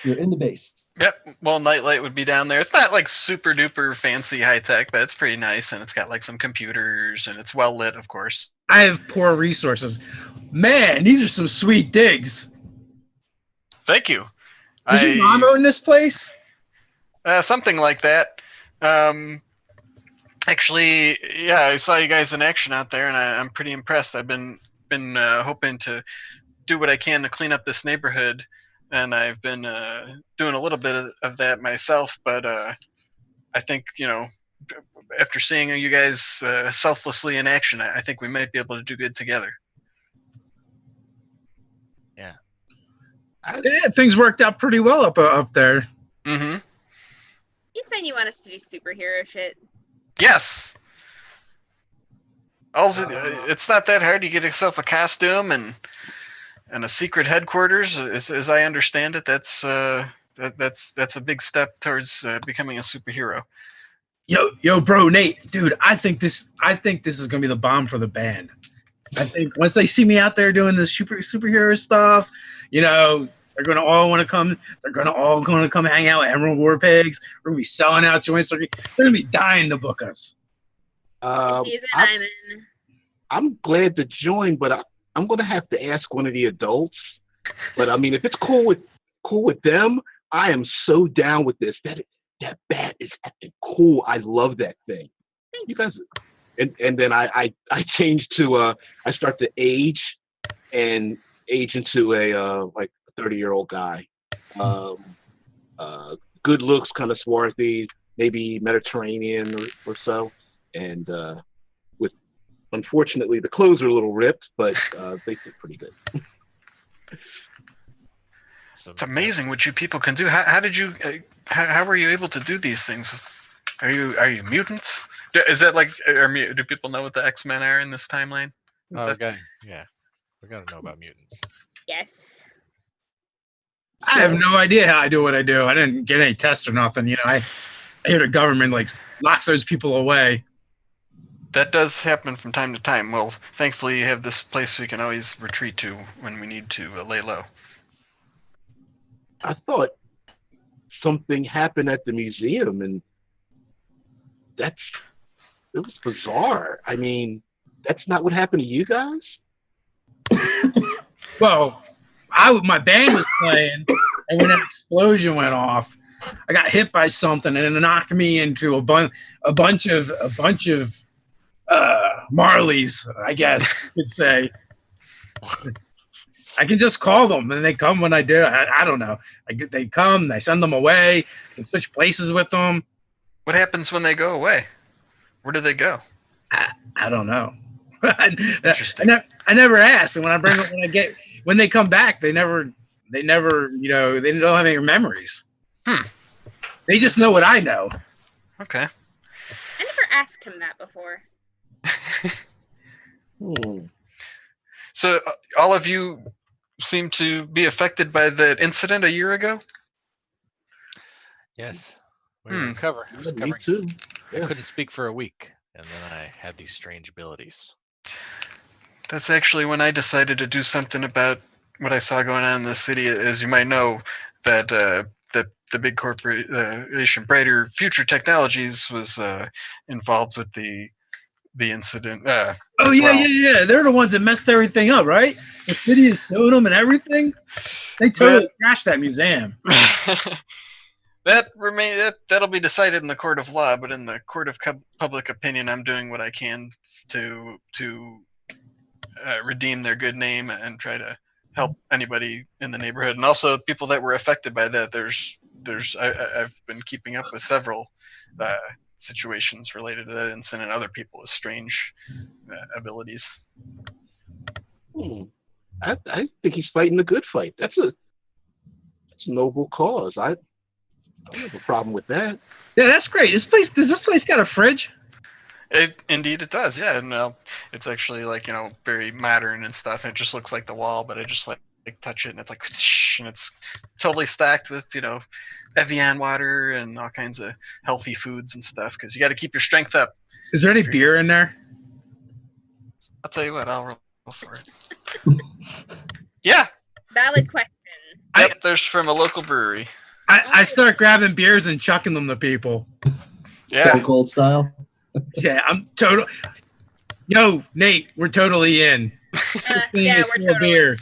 You're in the base. Yep. Well, Nightlight would be down there. It's not like super duper fancy high tech, but it's pretty nice, and it's got like some computers, and it's well lit, of course. I have poor resources. Man, these are some sweet digs. Thank you. Does your mom own this place? Something like that. Actually, yeah, I saw you guys in action out there, and I'm pretty impressed. I've been hoping to do what I can to clean up this neighborhood, and I've been doing a little bit of that myself. But I think, after seeing you guys selflessly in action, I think we might be able to do good together. Yeah, things worked out pretty well up there. Mm-hmm. You saying you want us to do superhero shit? Yes. Also, it's not that hard. You get yourself a costume and a secret headquarters. As I understand it, that's a big step towards becoming a superhero. Yo, bro, Nate, dude, I think this is gonna be the bomb for the band. I think once they see me out there doing this superhero stuff, they're gonna all want to come. They're gonna all come hang out at Emerald War Pigs. We're gonna be selling out joints. They're gonna be dying to book us. He's an I'm in. I'm glad to join, but I'm going to have to ask one of the adults. But I mean, if it's cool with them, I am so down with this. That bat is effing cool. I love that thing. Thank You guys, and then I changed to I start to age into a like 30-year-old guy. Good looks, kind of swarthy, maybe Mediterranean or so, and with unfortunately the clothes are a little ripped, but they fit pretty good. It's amazing what you people can do. How did you? How were you able to do these things? Are you mutants? Is that like? Do people know what the X-Men are in this timeline? Oh, okay. Yeah, we gotta know about mutants. Yes. I have no idea how I do what I do. I didn't get any tests or nothing. I hear the government locks those people away. That does happen from time to time. Well, thankfully you have this place we can always retreat to when we need to lay low. I thought something happened at the museum, and it was bizarre. I mean, that's not what happened to you guys? Well, my band was playing, and when an explosion went off, I got hit by something, and it knocked me into a bunch of Marleys, I guess you could say. I can just call them, and they come when I do. I don't know. They come, I send them away, and switch places with them. What happens when they go away? Where do they go? I don't know. Interesting. I never asked, and when they come back, they never, they don't have any memories. They just know what I know. Okay. I never asked him that before. So all of you seem to be affected by that incident a year ago? Yes. We were recovering. I was Me recovering. too. I Yeah. couldn't speak for a week, and then I had these strange abilities. That's actually when I decided to do something about what I saw going on in the city. As you might know, that the big corporation, Brighter Future Technologies, was involved with the incident. Oh yeah. They're the ones that messed everything up, right? The city is suing them and everything. They totally trashed that museum. That'll be decided in the court of law, but in the court of public opinion, I'm doing what I can to redeem their good name and try to help anybody in the neighborhood, and also people that were affected by that. I've been keeping up with several situations related to that incident. Other people with strange abilities. I think he's fighting a good fight. That's a noble cause. I don't have a problem with that. Yeah, that's great. Does this place got a fridge? Indeed it does, yeah. And it's actually very modern and stuff. And it just looks like the wall, but I just like touch it and it's like, and it's totally stacked with Evian water and all kinds of healthy foods and stuff, because you got to keep your strength up. Is there any beer in there? I'll tell you what, I'll roll for it. Yeah. Valid question. Yep, there's from a local brewery. I start grabbing beers and chucking them to people. Stone Cold style. Yeah, I'm total. Yo, Nate, we're totally in. This thing Yeah, is we're full of totally beer.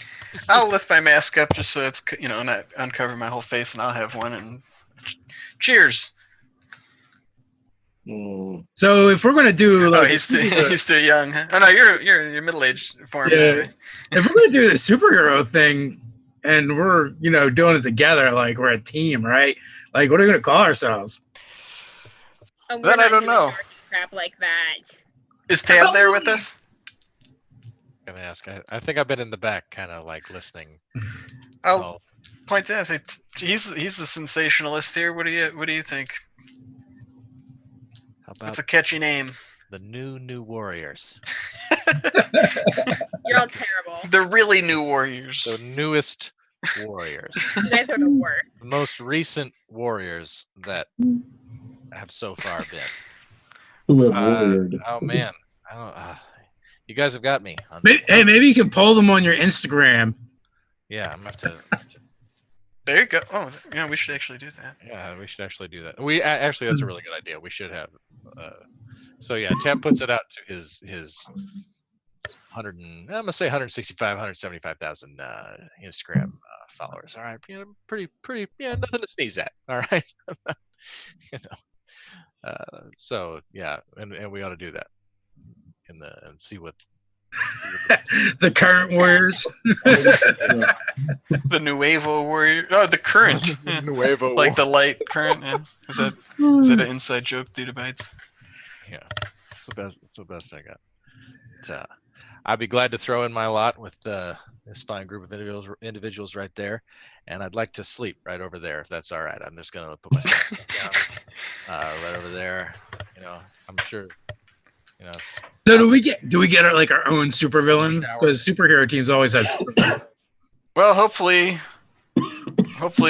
I'll lift my mask up just so it's not uncover my whole face, and I'll have one. And cheers. So if we're gonna do, he's too young. Oh no, you're middle aged form. Yeah. Right? If we're gonna do the superhero thing, and we're doing it together, like we're a team, right? Like, what are we gonna call ourselves? Oh, That I don't know. Crap like that. Is Tab there with us? I'm gonna ask. I think I've been in the back, kind of like listening. I'll point to him. He's the sensationalist here. What do you think? How about It's a catchy name. the new warriors? You're all terrible. The really new warriors. The newest warriors. You guys are the worst. The most recent warriors that have so far been. Who have warriored. Oh man, you guys have got me. Maybe you can poll them on your Instagram. Yeah, I'm gonna have to. There you go. Oh, we should actually do that. Yeah, we should actually do that. We actually, that's a really good idea. We should have. So yeah, Tab puts it out to his 175,000 Instagram followers. All right, pretty, nothing to sneeze at. All right, so yeah, and we ought to do that and see what. The current warriors. The Nuevo warrior. Oh, the current. Nuevo. Like the light current. Yeah. Is that an inside joke, Dude Bites? Yeah, it's the best I got. But, I'd be glad to throw in my lot with this fine group of individuals right there, and I'd like to sleep right over there if that's all right. I'm just gonna put myself down right over there. I'm sure. So do we get our own supervillains? Because superhero teams always have supervillains. Well, hopefully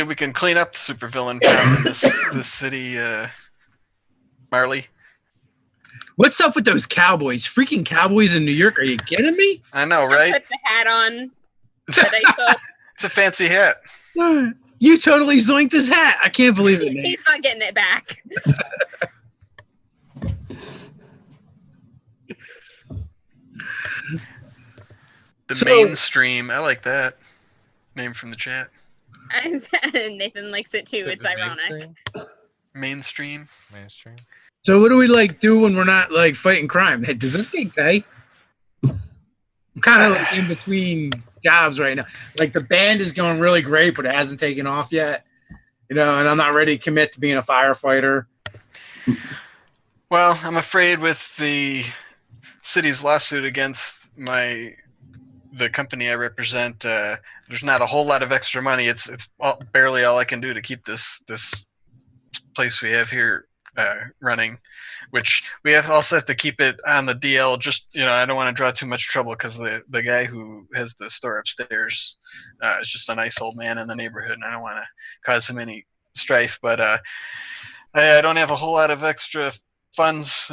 we can clean up the supervillain found in this city, Marley. What's up with those cowboys? Freaking cowboys in New York? Are you kidding me? I know, I right? put the hat on that I saw. It's a fancy hat. You totally zoinked his hat. I can't believe it, Nate. He's not getting it back. The So- mainstream. I like that name from the chat. Nathan likes it too. It's ironic. Mainstream. Mainstream. So what do we like do when we're not like fighting crime? Hey, does this get pay? I'm kind of like in between jobs right now. Like the band is going really great, but it hasn't taken off yet. And I'm not ready to commit to being a firefighter. Well, I'm afraid with the city's lawsuit against the company I represent, there's not a whole lot of extra money. It's barely all I can do to keep this place we have here running, which we also have to keep it on the DL. Just I don't want to draw too much trouble because the guy who has the store upstairs is just a nice old man in the neighborhood, and I don't want to cause him any strife. But I don't have a whole lot of extra funds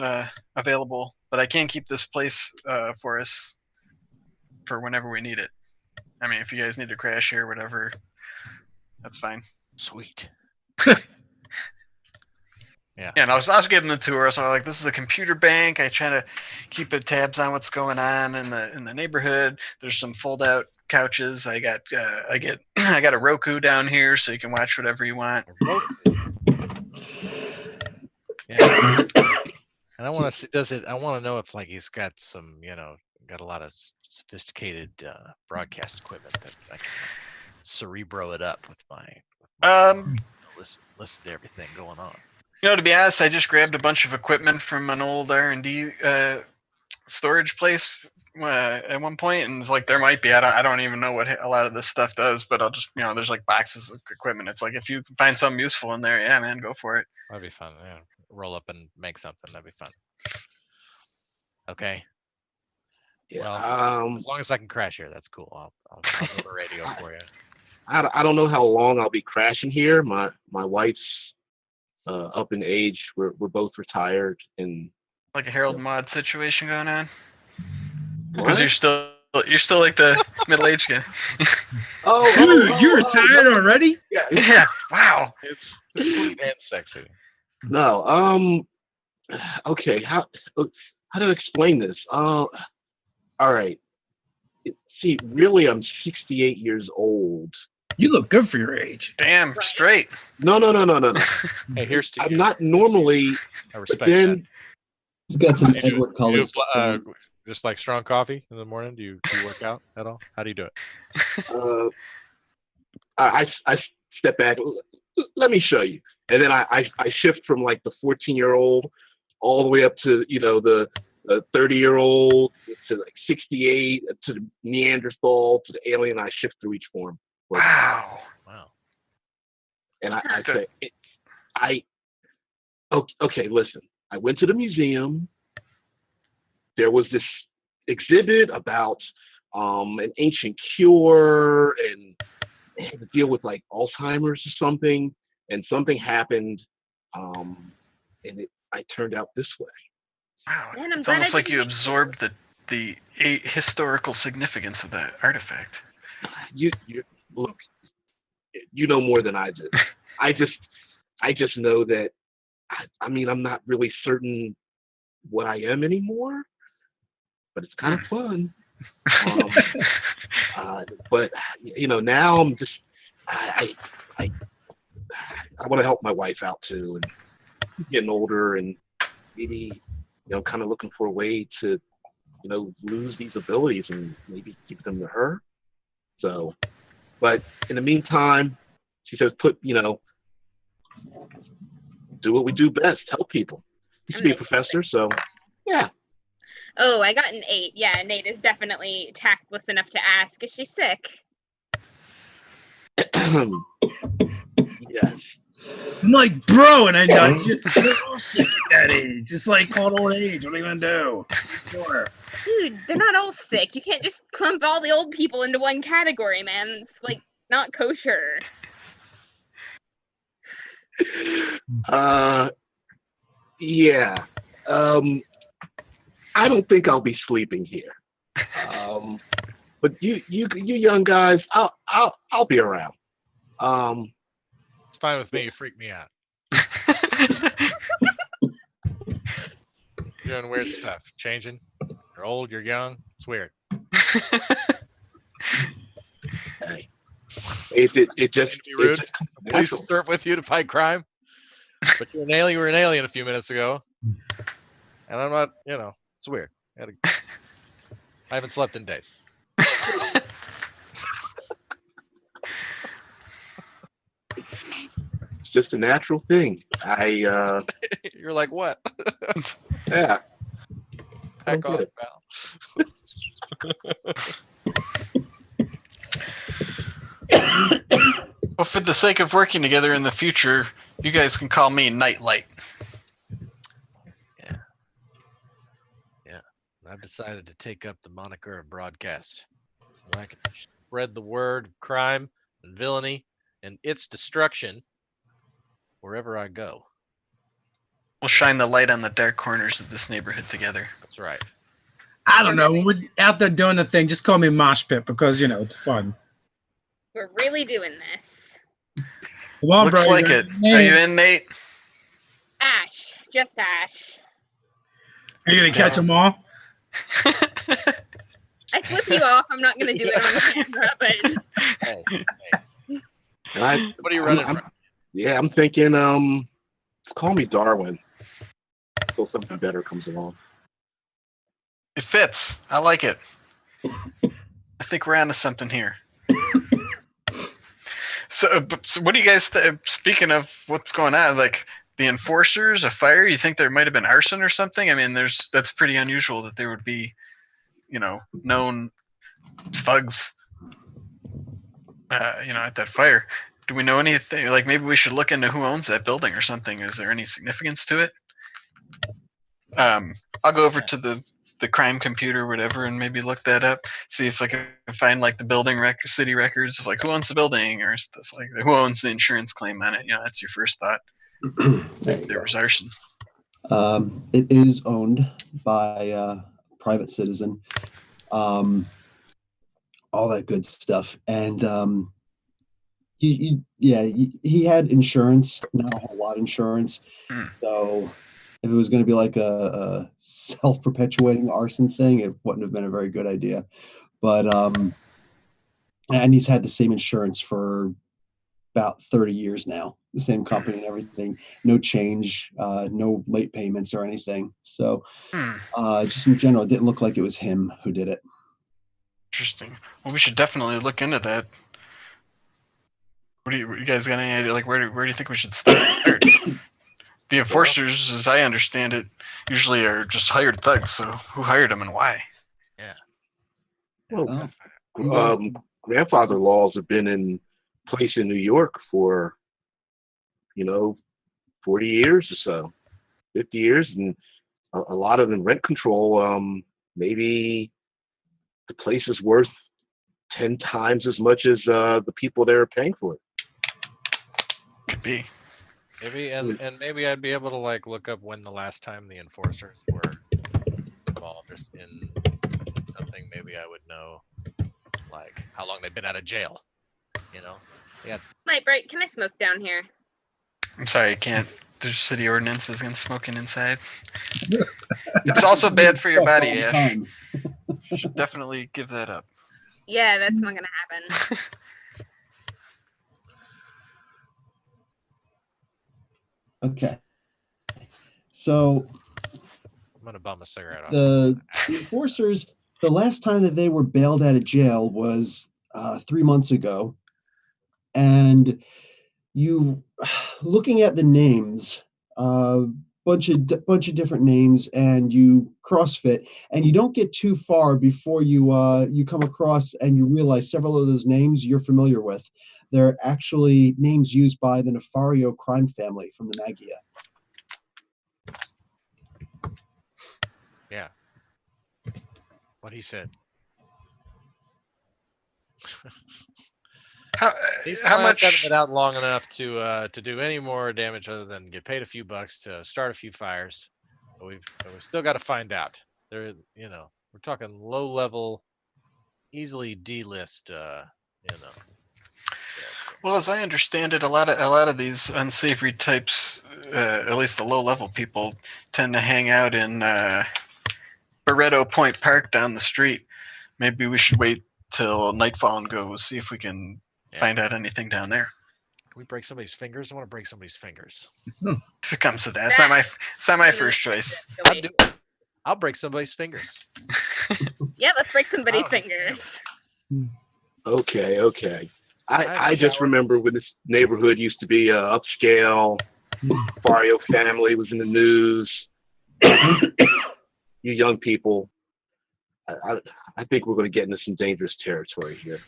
available, but I can keep this place for us for whenever we need it. I mean, if you guys need to crash here or whatever, that's fine. Sweet. Yeah. Yeah, and I was giving the tour, so I was like, this is a computer bank. I try to keep tabs on what's going on in the neighborhood. There's some fold out couches. I got a Roku down here, so you can watch whatever you want. Yeah. And I want to see, I want to know if like he's got some, got a lot of sophisticated broadcast equipment that I can cerebro it up with my listen to everything going on. To be honest, I just grabbed a bunch of equipment from an old R&D storage place at one point, and it's like there might be. I don't even know what a lot of this stuff does, but I'll just there's like boxes of equipment. It's like if you can find something useful in there, yeah, man, go for it. That'd be fun. Yeah, roll up and make something. That'd be fun. Okay. Yeah. Well, as long as I can crash here, that's cool. I'll build a radio for you. I don't know how long I'll be crashing here. My wife's up in age. We're both retired, and like a Harold Maude situation going on. What? Because you're still like the middle-aged guy. You're retired already? Yeah. Yeah. Wow. It's sweet and sexy. No. Okay. How to explain this? All right. See, really, I'm 68 years old. You look good for your age. Damn straight. No. Hey, here's to I'm you. not normally. I respect But then, He's got some that. You Edward do Cullen. just like strong coffee in the morning. Do you work out at all? How do you do it? I step back. Let me show you, and then I shift from like the 14-year-old all the way up to the 30-year-old to like 68 to the Neanderthal to the alien. I shift through each form. Wow. And I say, okay, listen. I went to the museum. There was this exhibit about an ancient cure, and it had to deal with like Alzheimer's or something, and something happened, and I turned out this way. Wow. Man, I'm It's glad I almost like didn't you meet absorbed the historical significance of the artifact. You look, you know more than I do. I just know that. I mean, I'm not really certain what I am anymore, but it's kind of fun. But now I'm just I want to help my wife out too, and getting older, and maybe kind of looking for a way to lose these abilities and maybe keep them to her. So, but in the meantime, she says, do what we do best, help people. Used to be a professor, so yeah. Oh, I got an 8. Yeah, Nate is definitely tactless enough to ask, is she sick? Yes. I'm like, bro, and I know you're all sick at that age. Just like called old age. What are you gonna do? Sure. Dude, they're not all sick. You can't just clump all the old people into one category, man. It's like not kosher. Yeah. I don't think I'll be sleeping here. But you young guys, I'll be around. It's fine with me. You freak me out. You're doing weird stuff. Changing. You're old. You're young. It's weird. Hey, it just Mean to be rude. it just comes Police natural. serve with you to fight crime. But you're an alien. You were an alien a few minutes ago. And I'm not. It's weird. I haven't slept in days. It's just a natural thing. You're like, what? Yeah. Back get off, it. pal. Well, for the sake of working together in the future, you guys can call me Nightlight. Yeah. I've decided to take up the moniker of broadcast so that I can spread the word of crime and villainy and its destruction wherever I go. We'll shine the light on the dark corners of this neighborhood together. That's right. I don't know. When we're out there doing the thing, just call me Mosh Pit because it's fun. We're really doing this. Come on, Looks bro. like it. Are you in, Nate? Ash, just Ash. Are you gonna catch them all? I flip you off. I'm not gonna do it on camera, but Hey, And what are you running from? Yeah, I'm thinking. Call me Darwin. Until something better comes along. It fits. I like it. I think we're onto something here. So what do you guys speaking of what's going on, like the enforcers, a fire, you think there might have been arson or something? I mean, that's pretty unusual that there would be, known thugs at that fire. Do we know anything? Like maybe we should look into who owns that building or something. Is there any significance to it? I'll go over to the crime computer or whatever and maybe look that up. See if I can find like the building city records of like who owns the building or stuff like that. Who owns the insurance claim on it? That's your first thought. There was arson. It is owned by a private citizen. All that good stuff. And he had insurance, not a whole lot of insurance. So if it was going to be like a self-perpetuating arson thing, it wouldn't have been a very good idea. But and he's had the same insurance for about 30 years now, the same company and everything, no change, no late payments or anything. So just in general, it didn't look like it was him who did it. Interesting. Well, we should definitely look into that. What do you guys got any idea? Like, where do you think we should start? The enforcers, as I understand it, usually are just hired thugs. So who hired them and why? Well, grandfather laws have been in place in New York for 40 years or so, 50 years, and a lot of them rent control. Maybe the place is worth 10 times as much as the people there are paying for it. Could be. Maybe and maybe I'd be able to like look up when the last time the enforcers were involved in something. Maybe I would know like how long they've been out of jail. Yeah. Light bright, can I smoke down here? I'm sorry, I can't. There's city ordinances against smoking inside. It's also bad for your body, Ash. You should definitely give that up. Yeah, that's not gonna happen. Okay. So I'm gonna bum a cigarette off. the enforcers, the last time that they were bailed out of jail was 3 months ago. And you looking at the names, bunch of different names, and you CrossFit, and you don't get too far before you come across and you realize several of those names you're familiar with. They're actually names used by the Nefario crime family from the Magia. Yeah. What he said. How much haven't been out long enough to do any more damage other than get paid a few bucks to start a few fires. But we've still got to find out. They're, we're talking low level, easily D-list, Well, as I understand it, a lot of these unsavory types, at least the low level people, tend to hang out in Barretto Point Park down the street. Maybe we should wait till nightfall and go see if we can find out anything down there. Can we break somebody's fingers? I want to break somebody's fingers. If it comes to that, it's not my first choice. I'll break somebody's fingers. Yeah, let's break somebody's fingers. Okay. I just remember when this neighborhood used to be upscale. Fario family was in the news. You young people, I think we're going to get into some dangerous territory here.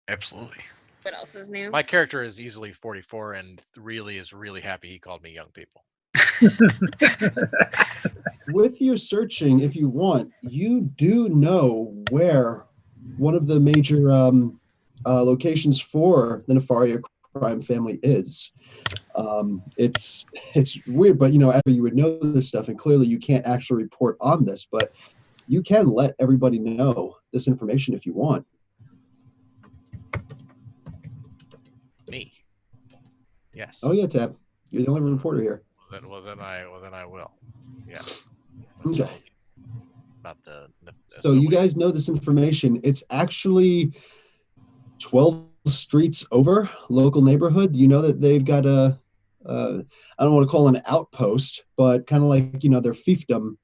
Absolutely. What else is new? My character is easily 44 and is really happy he called me young people. With your searching, if you want, you do know where one of the major locations for the Nefaria crime family is. It's weird, but you would know this stuff, and clearly you can't actually report on this, but you can let everybody know this information if you want. Me? Yes. Oh yeah, Tab. You're the only reporter here. Well, then I will. Yeah. Okay. About so you guys know this information. It's actually 12 streets over, local neighborhood. You know that they've got a I don't want to call it an outpost, but kind of like their fiefdom.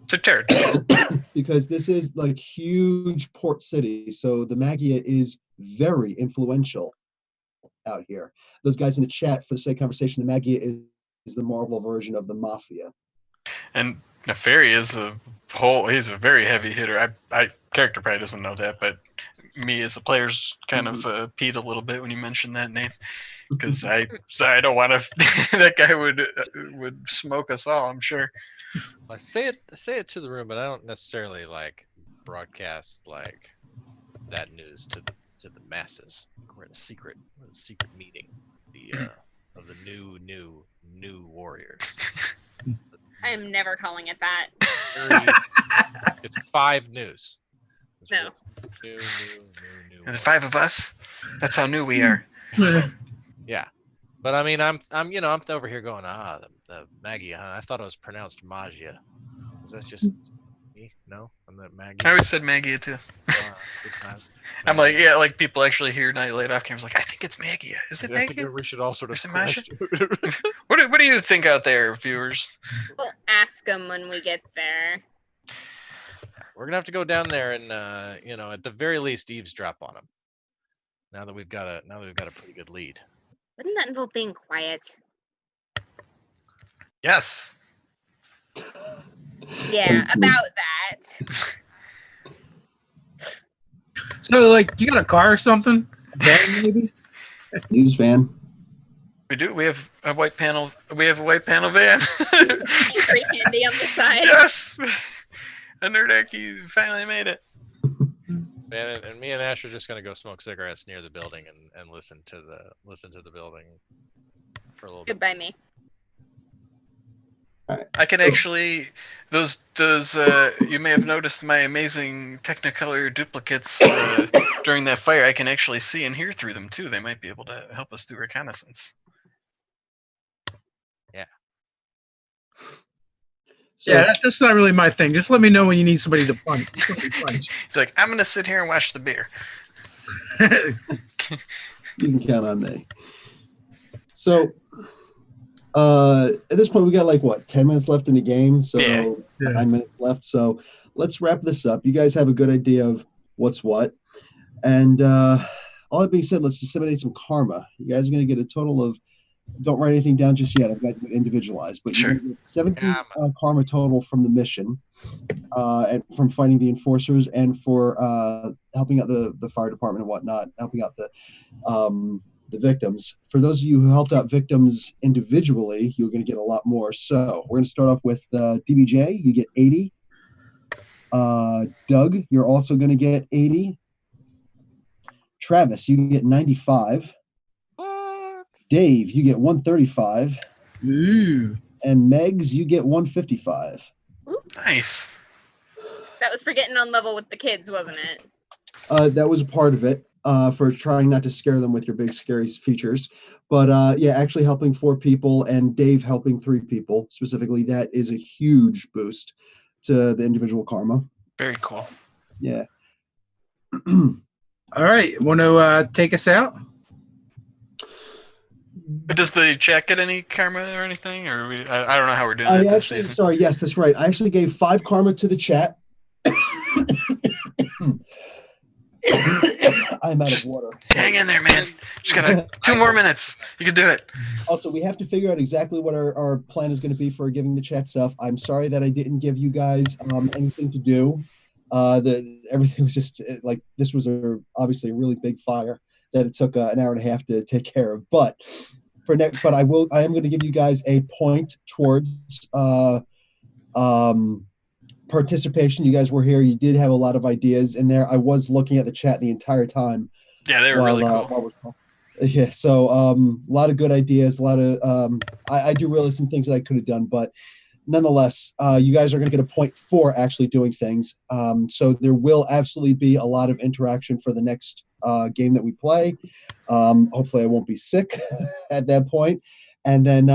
It's a territory. Because this is like huge port city, so the Magia is very influential out here. Those guys in the chat, for the sake of conversation, the Magia is the Marvel version of the Mafia. And Nefari he's a very heavy hitter. I character probably doesn't know that, but me as a player's kind of peed a little bit when you mentioned that name, because I don't want to. That guy would smoke us all, I'm sure. I say it to the room, but I don't necessarily broadcast that news to the masses. We're in a secret meeting of the new warriors. I am never calling it that. It's 5 news. No. New. And the 5 of us. That's how new we are. Yeah, but I mean, I'm over here going, the Magia, huh? I thought it was pronounced Magia. Is that just me? No, I'm the Magia. I always said Magia too. Good times. I'm like people actually hear Nite laid off cameras. I think it's Magia. Is it Magia? I think we should all sort of question. What do you think out there, viewers? We'll ask them when we get there. We're gonna have to go down there and at the very least eavesdrop on them. Now that we've got a pretty good lead. Wouldn't that involve being quiet? Yes. Yeah, about that. So, you got a car or something? Van, maybe? News van. We do. We have a white panel. We have a white panel van. Free candy on the side. Yes. A Nerdarchy finally made it. Man, and me and Ash are just gonna go smoke cigarettes near the building and listen to the building for a little bit. Goodbye, me. I can actually those you may have noticed my amazing Technicolor duplicates during that fire. I can actually see and hear through them too. They might be able to help us do reconnaissance. Yeah. So, yeah, that's not really my thing. Just let me know when you need somebody to punch. It's like, I'm gonna sit here and watch the beer. You can count on me. So at this point, we got 10 minutes left in the game. So Yeah. 9 minutes left. So let's wrap this up. You guys have a good idea of what's what. And all that being said, let's disseminate some karma. You guys are going to get a total of, don't write anything down just yet. I've got to individualize, but Sure. you're going to get 70 karma total from the mission, and from fighting the enforcers, and for helping out the fire department and whatnot, helping out the victims. For those of you who helped out victims individually, you're going to get a lot more. So we're going to start off with DBJ. You get 80. Doug, you're also going to get 80. Travis, you get 95. Dave, you get 135. Ooh. And Megs, you get 155. Nice. That was for getting on level with the kids, wasn't it? That was a part of it, for trying not to scare them with your big scary features. But yeah, actually helping 4 people and Dave helping 3 people specifically, that is a huge boost to the individual karma. Very cool. Yeah. All right, want to take us out? But does the chat get any karma or anything? Or I don't know how we're doing that this season. Sorry, yes, that's right. I actually gave 5 karma to the chat. I'm out of water. Hang in there, man. Just got 2 more minutes. You can do it. Also, we have to figure out exactly what our plan is going to be for giving the chat stuff. I'm sorry that I didn't give you guys anything to do. Everything was just like, this was obviously a really big fire that it took an hour and a half to take care of. But I am going to give you guys a point towards participation. You guys were here. You did have a lot of ideas in there. I was looking at the chat the entire time. Yeah, they were really cool. Yeah, so a lot of good ideas. A lot of I do realize some things that I could have done, but nonetheless, you guys are going to get a point for actually doing things. So there will absolutely be a lot of interaction for the next game that we play. Hopefully, I won't be sick at that point. And then,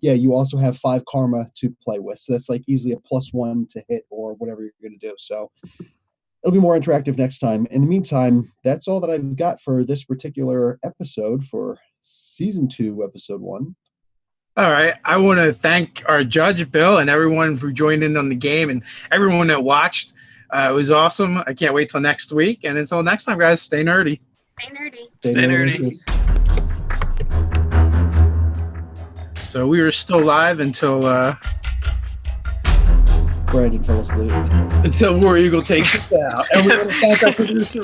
yeah, you also have 5 karma to play with. So that's like easily a +1 to hit or whatever you're going to do. So it'll be more interactive next time. In the meantime, that's all that I've got for this particular episode for Season 2, Episode 1. All right. I want to thank our judge, Bill, and everyone who joined in on the game and everyone that watched. It was awesome. I can't wait till next week. And until next time, guys, stay nerdy. Stay nerdy. Stay nerdy. So we were still live until Brandon fell asleep. War Eagle takes us out. And we want to thank our producer.